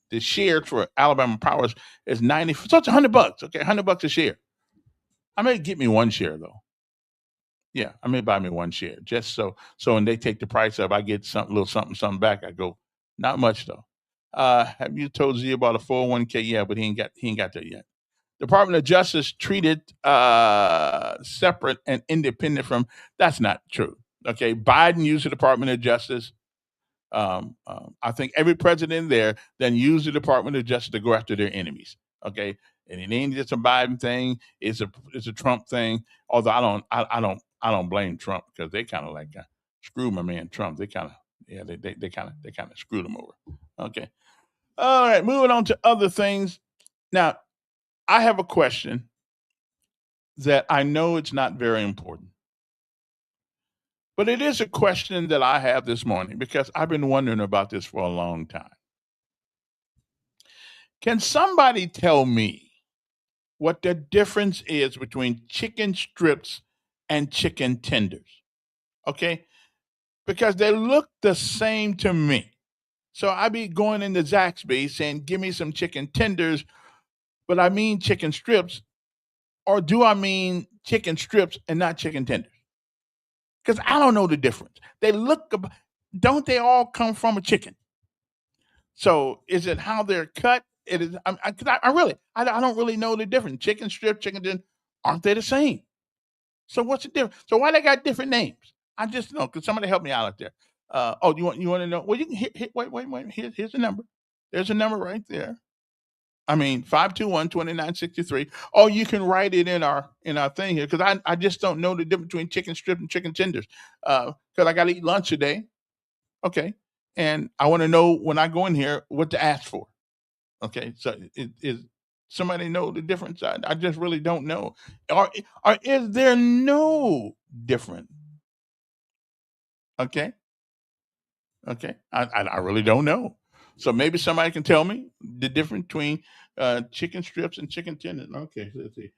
the share for Alabama Power is 90. So it's $100. Okay, $100 a share. I may get me one share though. Yeah, I may buy me one share just so when they take the price up, I get little something back. I go, not much though. Have you told Z about a 401k? Yeah, but he ain't got there yet. Department of Justice treated separate and independent from. That's not true. Okay, Biden used the Department of Justice. I think every president there then used the Department of Justice to go after their enemies. Okay, and it ain't just a Biden thing; it's a Trump thing. Although I don't blame Trump because they kind of like screwed my man Trump. They kind of they kind of screwed him over. Okay, all right, moving on to other things. Now, I have a question that I know it's not very important. But it is a question that I have this morning because I've been wondering about this for a long time. Can somebody tell me what the difference is between chicken strips and chicken tenders? Okay? Because they look the same to me. So I be going into Zaxby's saying, give me some chicken tenders, but I mean chicken strips, or do I mean chicken strips and not chicken tenders? Because I don't know the difference. Don't they all come from a chicken? So is it how they're cut? It is. I don't really know the difference. Chicken strip, chicken tender, aren't they the same? So what's the difference? So why they got different names? I just know. Could somebody help me out there? You want to know? Well, you can hit. Wait. Here's the number. There's a number right there. 521-2963. Or you can write it in our thing here because I just don't know the difference between chicken strip and chicken tenders. Because I got to eat lunch today. Okay. And I want to know when I go in here what to ask for. Okay. So is somebody know the difference? I just really don't know. Or is there no difference? Okay. I really don't know. So maybe somebody can tell me the difference between chicken strips and chicken tenders. Okay, so let's see.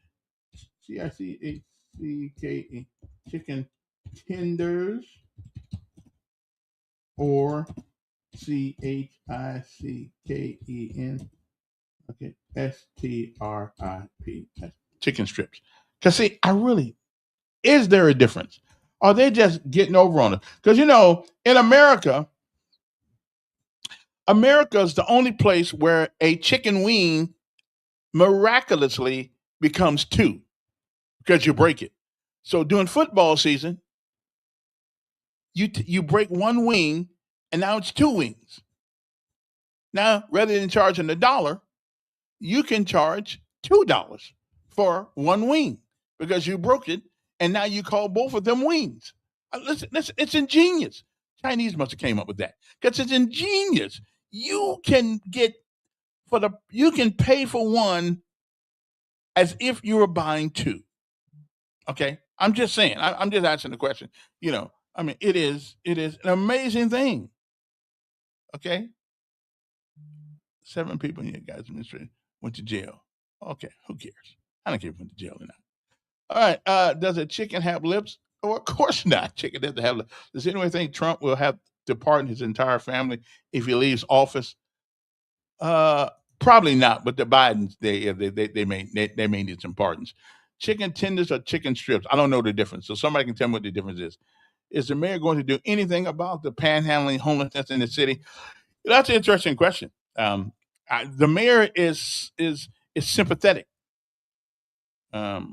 CICHCKE, chicken tenders, or CHICKEN, okay, STRIP, chicken strips. Because see, is there a difference? Are they just getting over on it? Because in America is the only place where a chicken wing miraculously becomes 2 because you break it. So during football season, you break 1 wing and now it's 2 wings. Now, rather than charging $1, you can charge $2 for 1 wing because you broke it and now you call both of them wings. Listen, it's ingenious. Chinese must have came up with that because it's ingenious. You can pay for one as if you were buying two. Okay, I'm just saying. I'm just asking the question. I mean, it is an amazing thing. Okay, 7 people in your guys' ministry went to jail. Okay, who cares? I don't care if went to jail or not. All right, does a chicken have lips? Oh, of course not. Chicken doesn't have lips. Does anyone think Trump will have to pardon his entire family if he leaves office? Probably not. But the Bidens, they may need some pardons. Chicken tenders or chicken strips? I don't know the difference. So somebody can tell me what the difference is. Is the mayor going to do anything about the panhandling homelessness in the city? That's an interesting question. The mayor is sympathetic. Mayor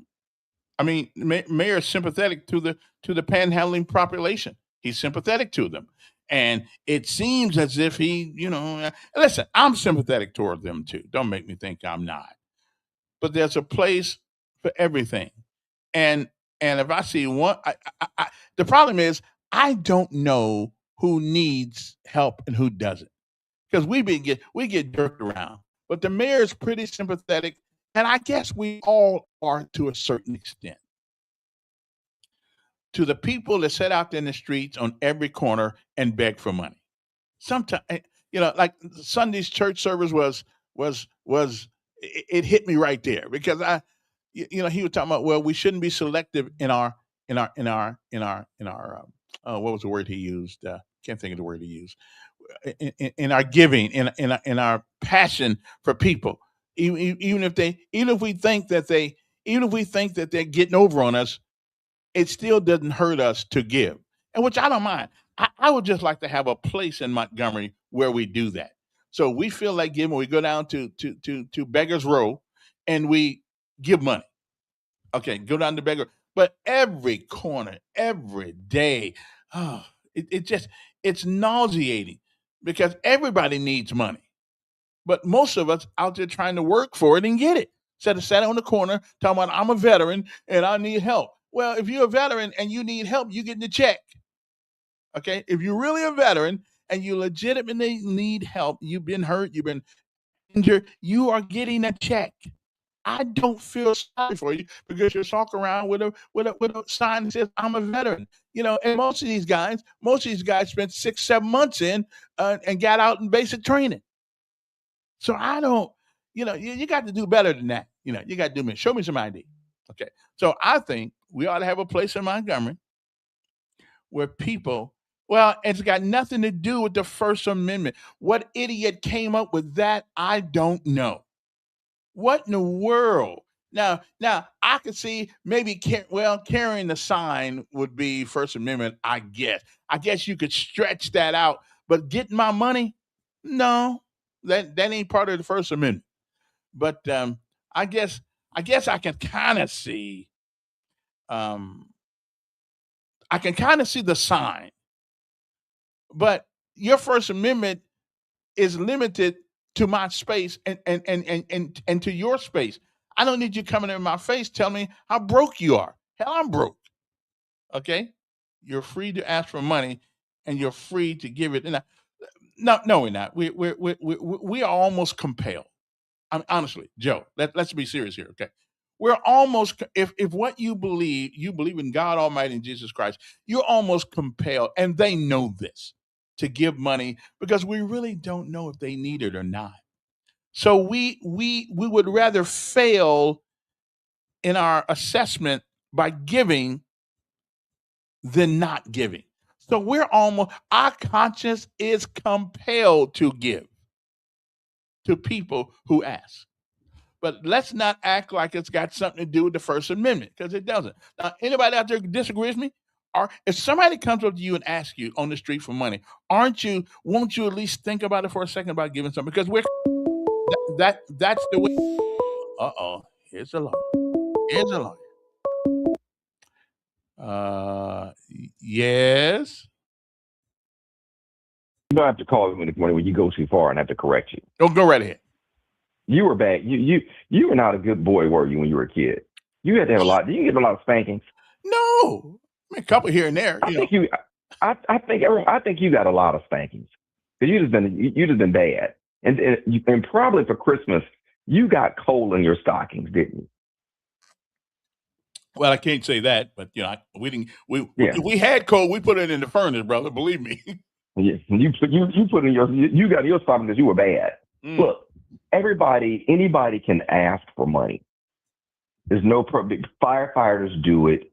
is sympathetic to the panhandling population. He's sympathetic to them, and it seems as if he, listen. I'm sympathetic toward them too. Don't make me think I'm not. But there's a place for everything, and if I see one, the problem is I don't know who needs help and who doesn't, because we get jerked around. But the mayor is pretty sympathetic, and I guess we all are to a certain extent. To the people that sit out there in the streets on every corner and beg for money. Sometimes, like Sunday's church service was it hit me right there because he was talking about, well, we shouldn't be selective in our what was the word he used? Can't think of the word he used. In our giving, in our passion for people, even if we think that they're getting over on us, it still doesn't hurt us to give, and which I don't mind. I would just like to have a place in Montgomery where we do that. So we feel like giving. We go down to Beggars Row, and we give money. Okay, go down to Beggar, but every corner, every day, it's nauseating because everybody needs money, but most of us out there trying to work for it and get it. Instead of sitting on the corner talking about I'm a veteran and I need help. Well, if you're a veteran and you need help, you get the check. Okay, if you're really a veteran and you legitimately need help, you've been hurt, you've been injured, you are getting a check. I don't feel sorry for you because you're walking around with a sign that says I'm a veteran. And most of these guys spent 6-7 months in and got out in basic training. So I don't, you got to do better than that. You got to show me some ID. Okay. So I think we ought to have a place in Montgomery where people, well, it's got nothing to do with the First Amendment. What idiot came up with that? I don't know. What in the world? Now I could see maybe carrying the sign would be First Amendment. I guess you could stretch that out, but getting my money, no, that ain't part of the First Amendment. But I guess I can kind of see. I can kind of see the sign, but your First Amendment is limited to my space and to your space. I don't need you coming in my face telling me how broke you are. Hell, I'm broke. Okay? You're free to ask for money and you're free to give it. No, we're not. We are almost compelled. Honestly, Joe, let's be serious here, okay? We're almost, if what you believe in God Almighty and Jesus Christ, you're almost compelled, and they know this, to give money because we really don't know if they need it or not. So we would rather fail in our assessment by giving than not giving. So our conscience is compelled to give to people who ask. But let's not act like it's got something to do with the First Amendment, because it doesn't. Now, anybody out there disagrees with me? Or if somebody comes up to you and asks you on the street for money, won't you at least think about it for a second about giving something? Because that's the way. Here's a lawyer. Yes. You don't have to call me when you go too far and I have to correct you. Don't go right ahead. You were bad. You were not a good boy, were you, when you were a kid? You had to have a lot. Did you get a lot of spankings? No. A couple here and there. I think you got a lot of spankings because you just been bad, and probably for Christmas you got coal in your stockings, didn't you? Well, I can't say that, but we didn't. Yeah. We had coal. We put it in the furnace, brother. Believe me. Yeah, you put in you got in your stockings because you were bad. Look, anybody can ask for money. There's no firefighters do it.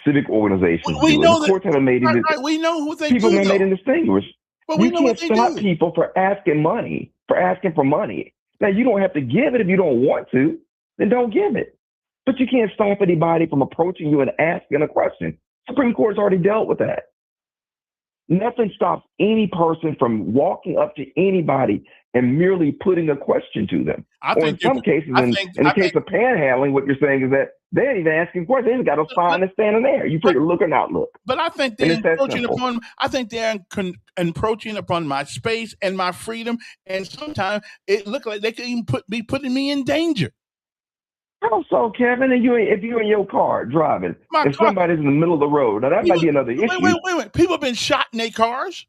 Civic organizations We do know it. The that. courts haven't made it. Right, we know who they People do. have made it distinguished. But we You know what can't they stop do. people for asking for money. Now, you don't have to give it if you don't want to, then don't give it. But you can't stop anybody from approaching you and asking a question. Supreme Court's already dealt with that. Nothing stops any person from walking up to anybody and merely putting a question to them. Or in some cases, in the case of panhandling, what you're saying is that they ain't even asking questions. They just got a sign that's standing there. You figure look or not look. But I think they're encroaching upon my space and my freedom, and sometimes it looks like they could even be putting me in danger. How so, Kevin? And if you're in your car driving, somebody's in the middle of the road, now that might be another issue. Wait. People have been shot in their cars.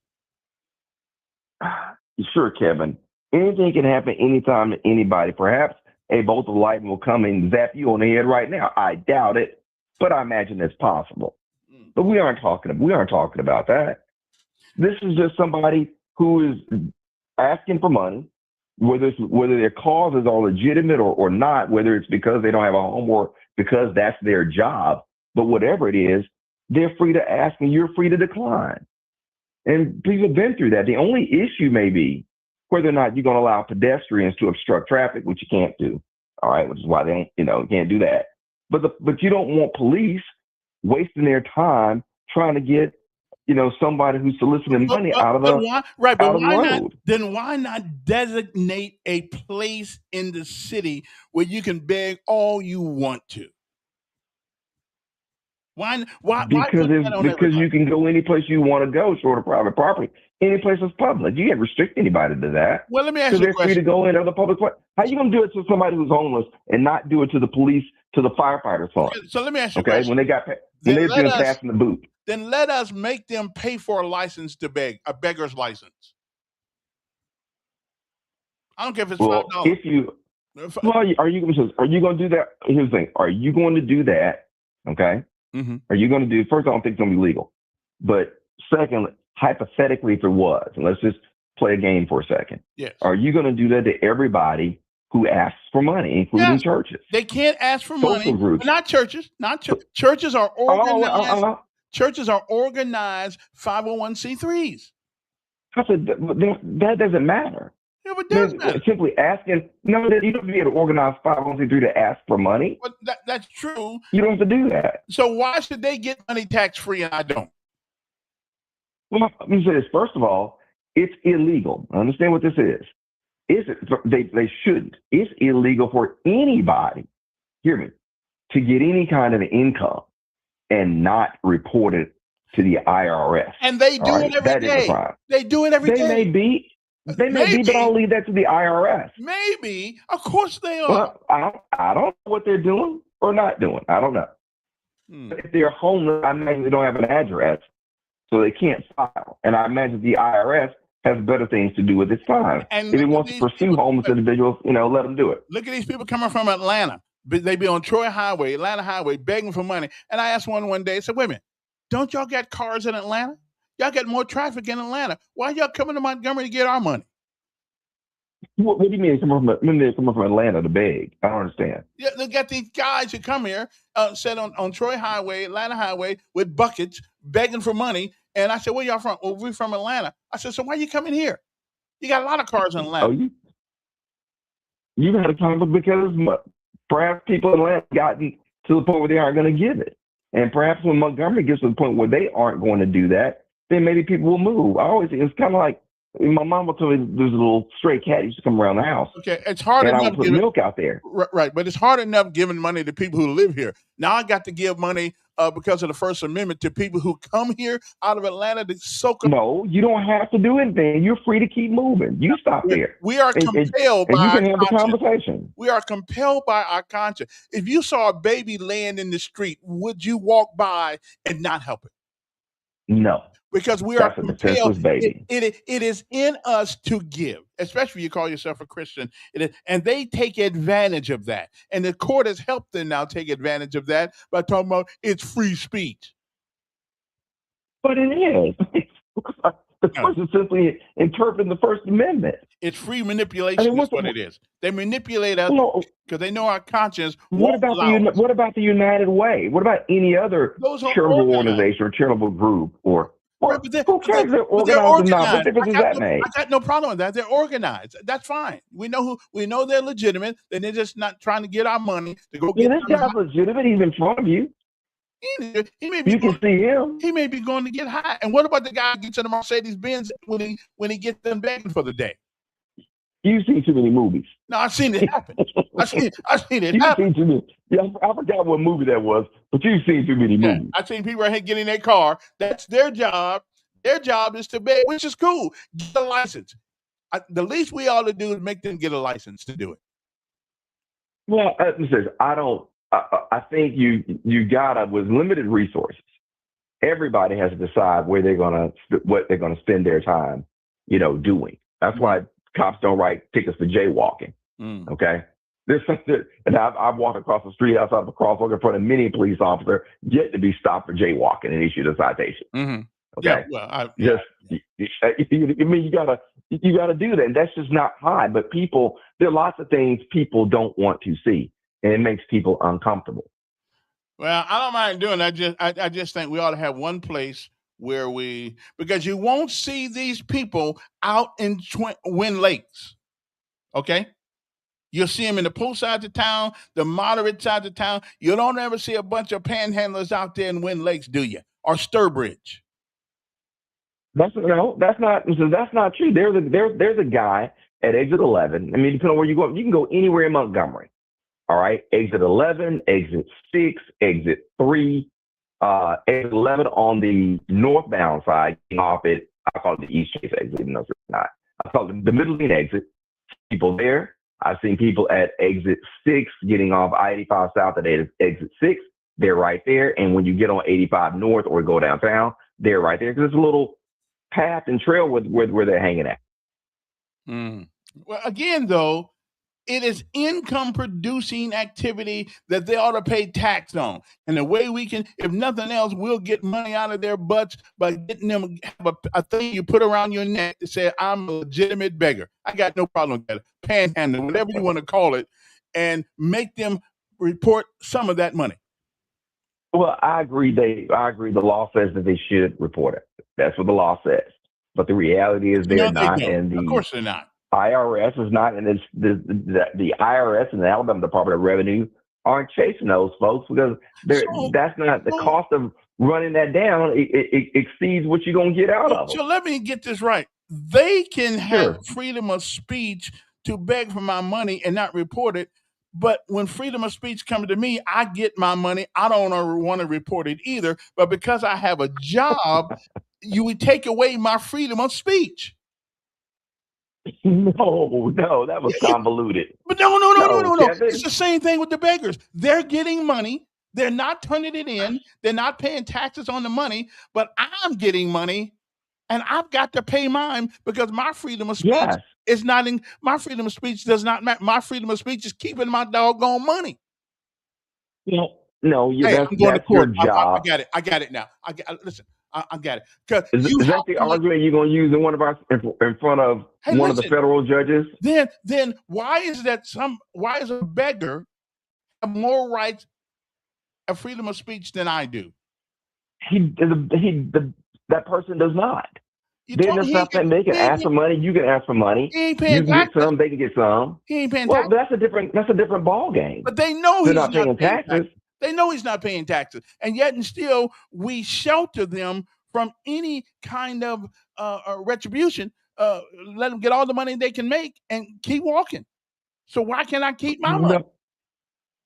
Sure, Kevin. Anything can happen anytime to anybody. Perhaps a bolt of lightning will come and zap you on the head right now. I doubt it, but I imagine it's possible. But we aren't talking about that. This is just somebody who is asking for money, whether their causes are legitimate or not, whether it's because they don't have a home or because that's their job. But whatever it is, they're free to ask and you're free to decline. And people have been through that. The only issue may be whether or not you're going to allow pedestrians to obstruct traffic, which you can't do. All right, which is why they don't, can't do that. But you don't want police wasting their time trying to get, somebody who's soliciting money out of the road. Then why not designate a place in the city where you can beg all you want to? Why? Because you can go any place you want to go, short of private property. Any place that's public. You can't restrict anybody to that. Well, let me ask you a question. They're free to go in other public places. How you going to do it to somebody who's homeless and not do it to the police, to the firefighters fund? So let me ask you a question. When they're doing passing the boot. Then let us make them pay for a license to beg, a beggar's license. I don't care if it's $5. Are you going to do that? Here's the thing. Are you going to do that? Okay. Mm-hmm. Are you going to do? First, I don't think it's going to be legal. But second, hypothetically, if it was, and let's just play a game for a second. Yes. Are you going to do that to everybody who asks for money, including churches? They can't ask for Social money. Groups. Not churches. Churches are organized. Churches are organized 501c3s. I said that doesn't matter. Yeah, but does matter. Simply asking. No, you don't be able to organize 501c3 to ask for money. But that's true. You don't have to do that. So why should they get money tax free and I don't? Well, let me say this. First of all, it's illegal. Understand what this is. They shouldn't. It's illegal for anybody, hear me, to get any kind of income and not report it to the IRS. And they do it every day. That is a crime. They do it every day. They may be, but I'll leave that to the IRS. Maybe. Of course they are. Well, I don't know what they're doing or not doing. I don't know. If they're homeless, I imagine they don't have an address, so they can't file. And I imagine the IRS has better things to do with its time. And if it wants to pursue homeless individuals, let them do it. Look at these people coming from Atlanta. They be on Troy Highway, Atlanta Highway, begging for money. And I asked one day, I said, wait a minute, don't y'all got cars in Atlanta? Y'all got more traffic in Atlanta. Why y'all coming to Montgomery to get our money? What do you mean they're coming from Atlanta to beg? I don't understand. Yeah, they got these guys who come here, set on Troy Highway, Atlanta Highway, with buckets, begging for money. And I said, where y'all from? Well, we're from Atlanta. I said, so why you coming here? You got a lot of cars in Atlanta. Oh, you got to come because perhaps people in Atlanta gotten to the point where they aren't going to give it. And perhaps when Montgomery gets to the point where they aren't going to do that, then maybe people will move. It's kind of like, my mama told me there's a little stray cat used to come around the house. Okay, it's hard enough. And I would put milk out there. Right, but it's hard enough giving money to people who live here. Now I got to give money because of the First Amendment to people who come here out of Atlanta to soak up. No, you don't have to do anything. You're free to keep moving. You stop there. We are compelled by you can have the conversation. We are compelled by our conscience. If you saw a baby laying in the street, would you walk by and not help it? No, because we are that's a defenseless compelled. baby. It is in us to give, especially if you call yourself a Christian. And they take advantage of that. And the court has helped them now take advantage of that by talking about it's free speech. But it is. The courts is simply interpreting the First Amendment. It's free manipulation. Is what it is. They manipulate us because they know our conscience. What about the United Way? What about any other charitable organization or charitable group or who cares? They're organized or not. What difference does that make? I got no problem with that. They're organized. That's fine. We know they're legitimate. And they're just not trying to get our money to go get. This guy's legitimate. He's in front of you. He may be. You can see him. He may be going to get high. And what about the guy who gets in the Mercedes Benz when he gets them begging for the day? You've seen too many movies. No, I've seen it happen. I've seen it You've happen. seen too many. Yeah, I forgot what movie that was, but you've seen too many movies. I've seen people right here getting in their car. That's their job. Their job is to beg, which is cool. Get a license. The least we ought to do is make them get a license to do it. Well, listen, I think you gotta, with limited resources, everybody has to decide what they're gonna spend their time, doing. That's why cops don't write tickets for jaywalking. Okay, there's something, and I've walked across the street outside of a crosswalk in front of many police officers yet to be stopped for jaywalking and issued a citation. Mm-hmm. Okay, yeah, well, you gotta do that. And that's just not high. But there are lots of things people don't want to see. And it makes people uncomfortable. Well, I don't mind doing that. I just think we ought to have one place where because you won't see these people out in Wind Lakes. Okay? You'll see them in the pool side of town, the moderate side of town. You don't ever see a bunch of panhandlers out there in Wind Lakes, do you? Or Sturbridge. That's not true. There's a guy at exit 11. I mean, depending on where you go, you can go anywhere in Montgomery. All right, exit 11, exit 6, exit 3, exit 11 on the northbound side, off it. I call it the East Chase exit, even though it's not. I call it the middle lane exit. People there. I've seen people at exit 6 getting off I-85 south at exit 6. They're right there. And when you get on 85 north or go downtown, they're right there because there's a little path and trail where they're hanging at. Well, again, though, it is income producing activity that they ought to pay tax on. And the way we can, if nothing else, we'll get money out of their butts by getting them have a thing you put around your neck to say, I'm a legitimate beggar. I got no problem with that. Panhandle, whatever you want to call it, and make them report some of that money. Well, I agree. The law says that they should report it. That's what the law says. But the reality is they're not. And of course they're not. IRS is not, and it's the IRS and the Alabama Department of Revenue aren't chasing those folks because that's not the cost of running that down. It exceeds what you're gonna get out of it. So let me get this right. They can have freedom of speech to beg for my money and not report it. But when freedom of speech comes to me, I get my money. I don't want to report it either. But because I have a job, you would take away my freedom of speech. No, that was convoluted. But no. It's the same thing with the beggars. They're getting money. They're not turning it in. They're not paying taxes on the money, but I'm getting money and I've got to pay mine because my freedom of speech is not in my freedom of speech does not matter. My freedom of speech is keeping my doggone money. No, that's your job. I got it now. Listen. I got it. Is that the argument you're going to use in front of one of the federal judges? Then why is a beggar have more rights of freedom of speech than I do? That person does not. They can ask for money. You can ask for money. He ain't paying taxes. Get some. They can get some. He ain't paying taxes. That's a different ball game. But they know they're not paying taxes. They know he's not paying taxes, and yet and still we shelter them from any kind of retribution. Let them get all the money they can make and keep walking. So why can't I keep my money?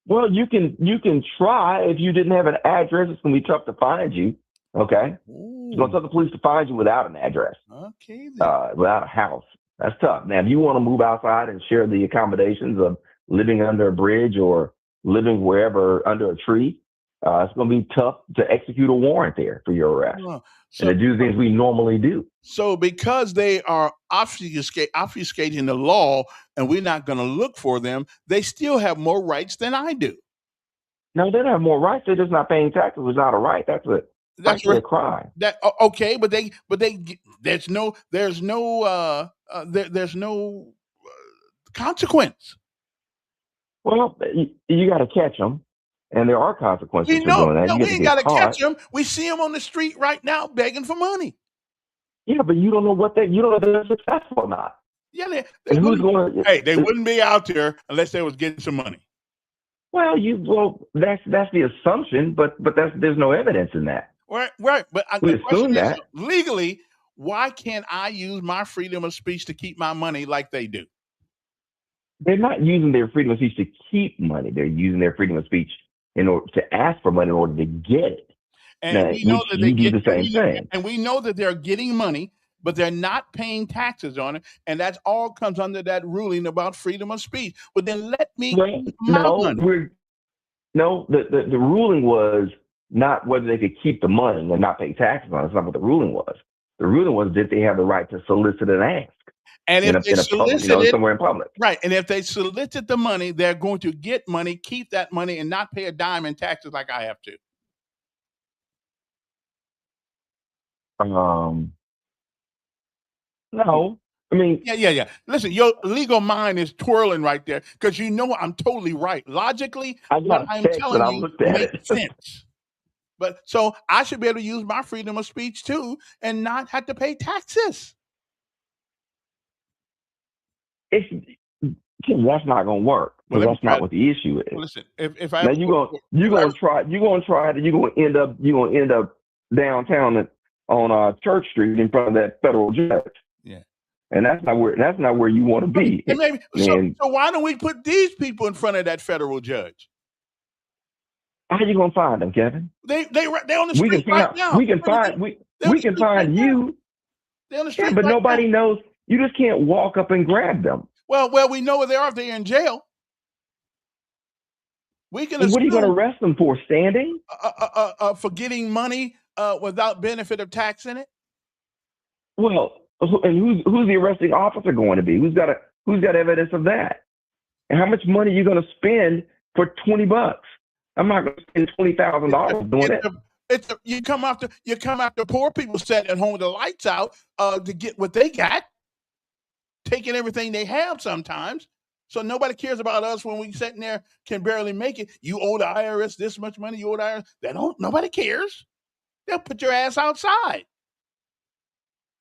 Well, you can try. If you didn't have an address, it's gonna be tough to find you. Okay, it's gonna tell the police to find you without an address. Okay, without a house. That's tough. Now, if you want to move outside and share the accommodations of living under a bridge or living wherever under a tree, it's going to be tough to execute a warrant there for your arrest Uh, and So, to do things we normally do. so because they are obfuscating the law, and we're not going to look for them, they still have more rights than I do. No, they don't have more rights. They're just not paying taxes. It's not a right. That's That's frankly a right. crime. Okay, but there's no consequence. Well, you got to catch them, and there are consequences for doing that. No, You we get to ain't get got to caught. catch them. We see them on the street right now begging for money. Yeah, but you don't know you don't know if they're successful or not. Yeah, they And who's wouldn't, going to? hey, they wouldn't be out there unless they was getting some money. Well, that's the assumption, but there's no evidence in that. Right. But We the question assume is, that. legally, why can't I use my freedom of speech to keep my money like they do? They're not using their freedom of speech to keep money. They're using their freedom of speech in order to ask for money in order to get it. And Now, we know which that you do the same thing. and we know that they're getting money, but they're not paying taxes on it, and that's all comes under that ruling about freedom of speech. But then let me Well, keep my money. the ruling was not whether they could keep the money and not pay taxes on it. That's not what the ruling was. The ruling was that they have the right to solicit and ask. And if they solicit somewhere in public. right, and if they solicit the money, they're going to get money, keep that money, and not pay a dime in taxes like I have to. No. I mean, Yeah. Listen, your legal mind is twirling right there because you know I'm totally right. Logically, I got what a I'm text telling and I you looked at makes it. sense. But so I should be able to use my freedom of speech too and not have to pay taxes. That's not going to work Well, because let me that's try not it. what the issue is. Well, listen, if I Now ever you're go- going to end up downtown on Church Street in front of that federal judge. Yeah. And that's not where you want to be. And maybe so why don't we put these people in front of that federal judge? How you going to find them, Kevin? They're on the street right now. We can find you. They're on the street Yeah, but right nobody now. knows. You just can't walk up and grab them. Well, we know where they are if they're in jail. We can What are you going to assume arrest them for? Standing? for getting money without benefit of tax in it. Well, and who's the arresting officer going to be? Who's got evidence of that? And how much money are you going to spend for $20? I'm not going to spend $20,000 doing it. You come after poor people sitting at home with the lights out to get what they got, taking everything they have sometimes. So nobody cares about us when we sitting there can barely make it. You owe the IRS this much money. You owe the IRS. Nobody cares. They'll put your ass outside.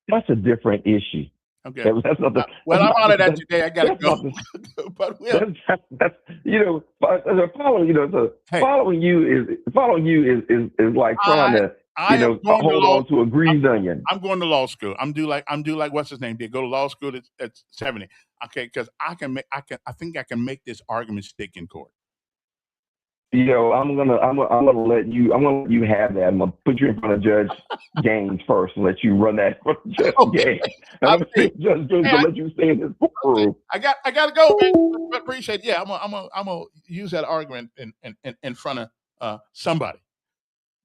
That's a different issue. Okay. That's not the, well, I'm out of that today. I gotta that's go. not the- But we'll, that's following you is like trying to hold on to a greased onion. I'm going to law school. I'm due like what's his name did. Go to law school at 70. Okay, because I think I can make this argument stick in court. I'm gonna let you have that. I'm gonna put you in front of Judge Gaines first and let you run that for Judge Gaines. I'm gonna see Judge Gaines to let you stay in his courtroom. I gotta go, man. But appreciate it. Yeah, I'm gonna use that argument in front of somebody.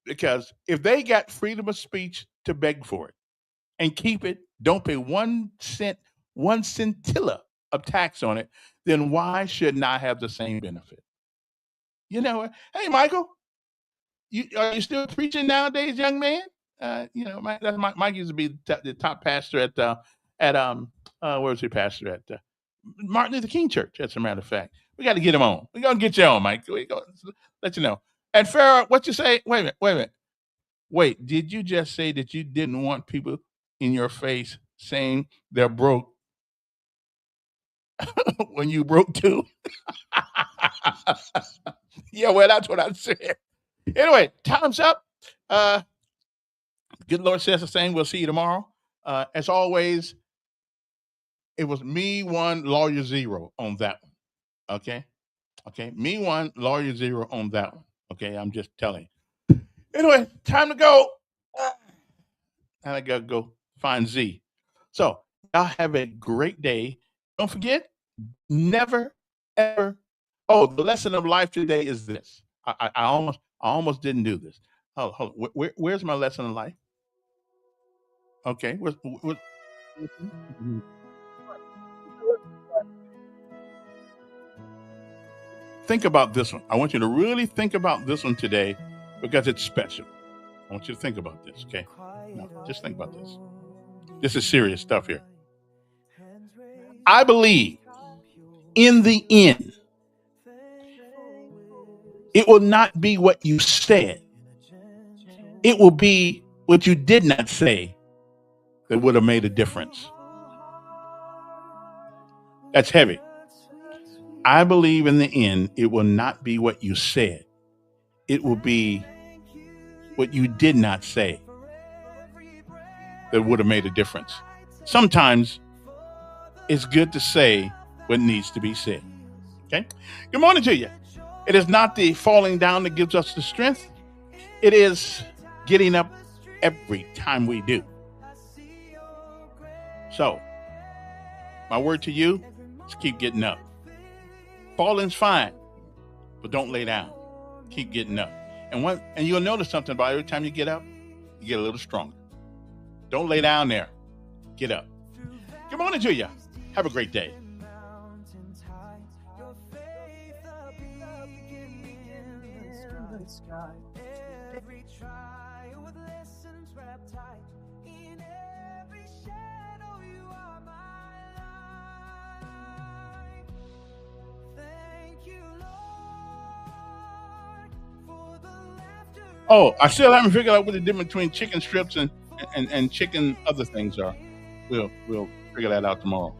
Because if they got freedom of speech to beg for it and keep it, don't pay 1 cent, 1 scintilla of tax on it, then why shouldn't I have the same benefit? Hey, Michael, are you still preaching nowadays, young man? Mike used to be the top pastor at where's he pastor at? Martin Luther King Church, as a matter of fact. We got to get him on. We're going to get you on, Mike. We're going to let you know. And Farrah, what you say? Wait a minute. Wait, did you just say that you didn't want people in your face saying they're broke when you broke too? Yeah, well, that's what I said. Anyway, time's up. Good Lord says the same. We'll see you tomorrow. As always, it was me 1, lawyer 0 on that one. Okay. Me 1, lawyer 0 on that one. Okay, I'm just telling you. Anyway, time to go. And I gotta go find Z. So y'all have a great day. Don't forget, never, ever. Oh, the lesson of life today is this. I I almost didn't do this. Hold on. Where's my lesson in life? Okay. Think about this one. I want you to really think about this one today because it's special. I want you to think about this, okay? No, just think about this. This is serious stuff here. I believe in the end, it will not be what you said. It will be what you did not say that would have made a difference. That's heavy. I believe in the end, it will not be what you said. It will be what you did not say that would have made a difference. Sometimes it's good to say what needs to be said. Okay? Good morning to you. It is not the falling down that gives us the strength. It is getting up every time we do. So, my word to you is keep getting up. Falling's fine, but don't lay down. Keep getting up. And you'll notice something about every time you get up, you get a little stronger. Don't lay down there. Get up. Good morning to you. Have a great day. Every trial with lessons wrapped tight in every shadow, you are my light. Thank you, Lord, for the laughter. Oh, I still haven't figured out what the difference between chicken strips and chicken other things are. We'll figure that out tomorrow.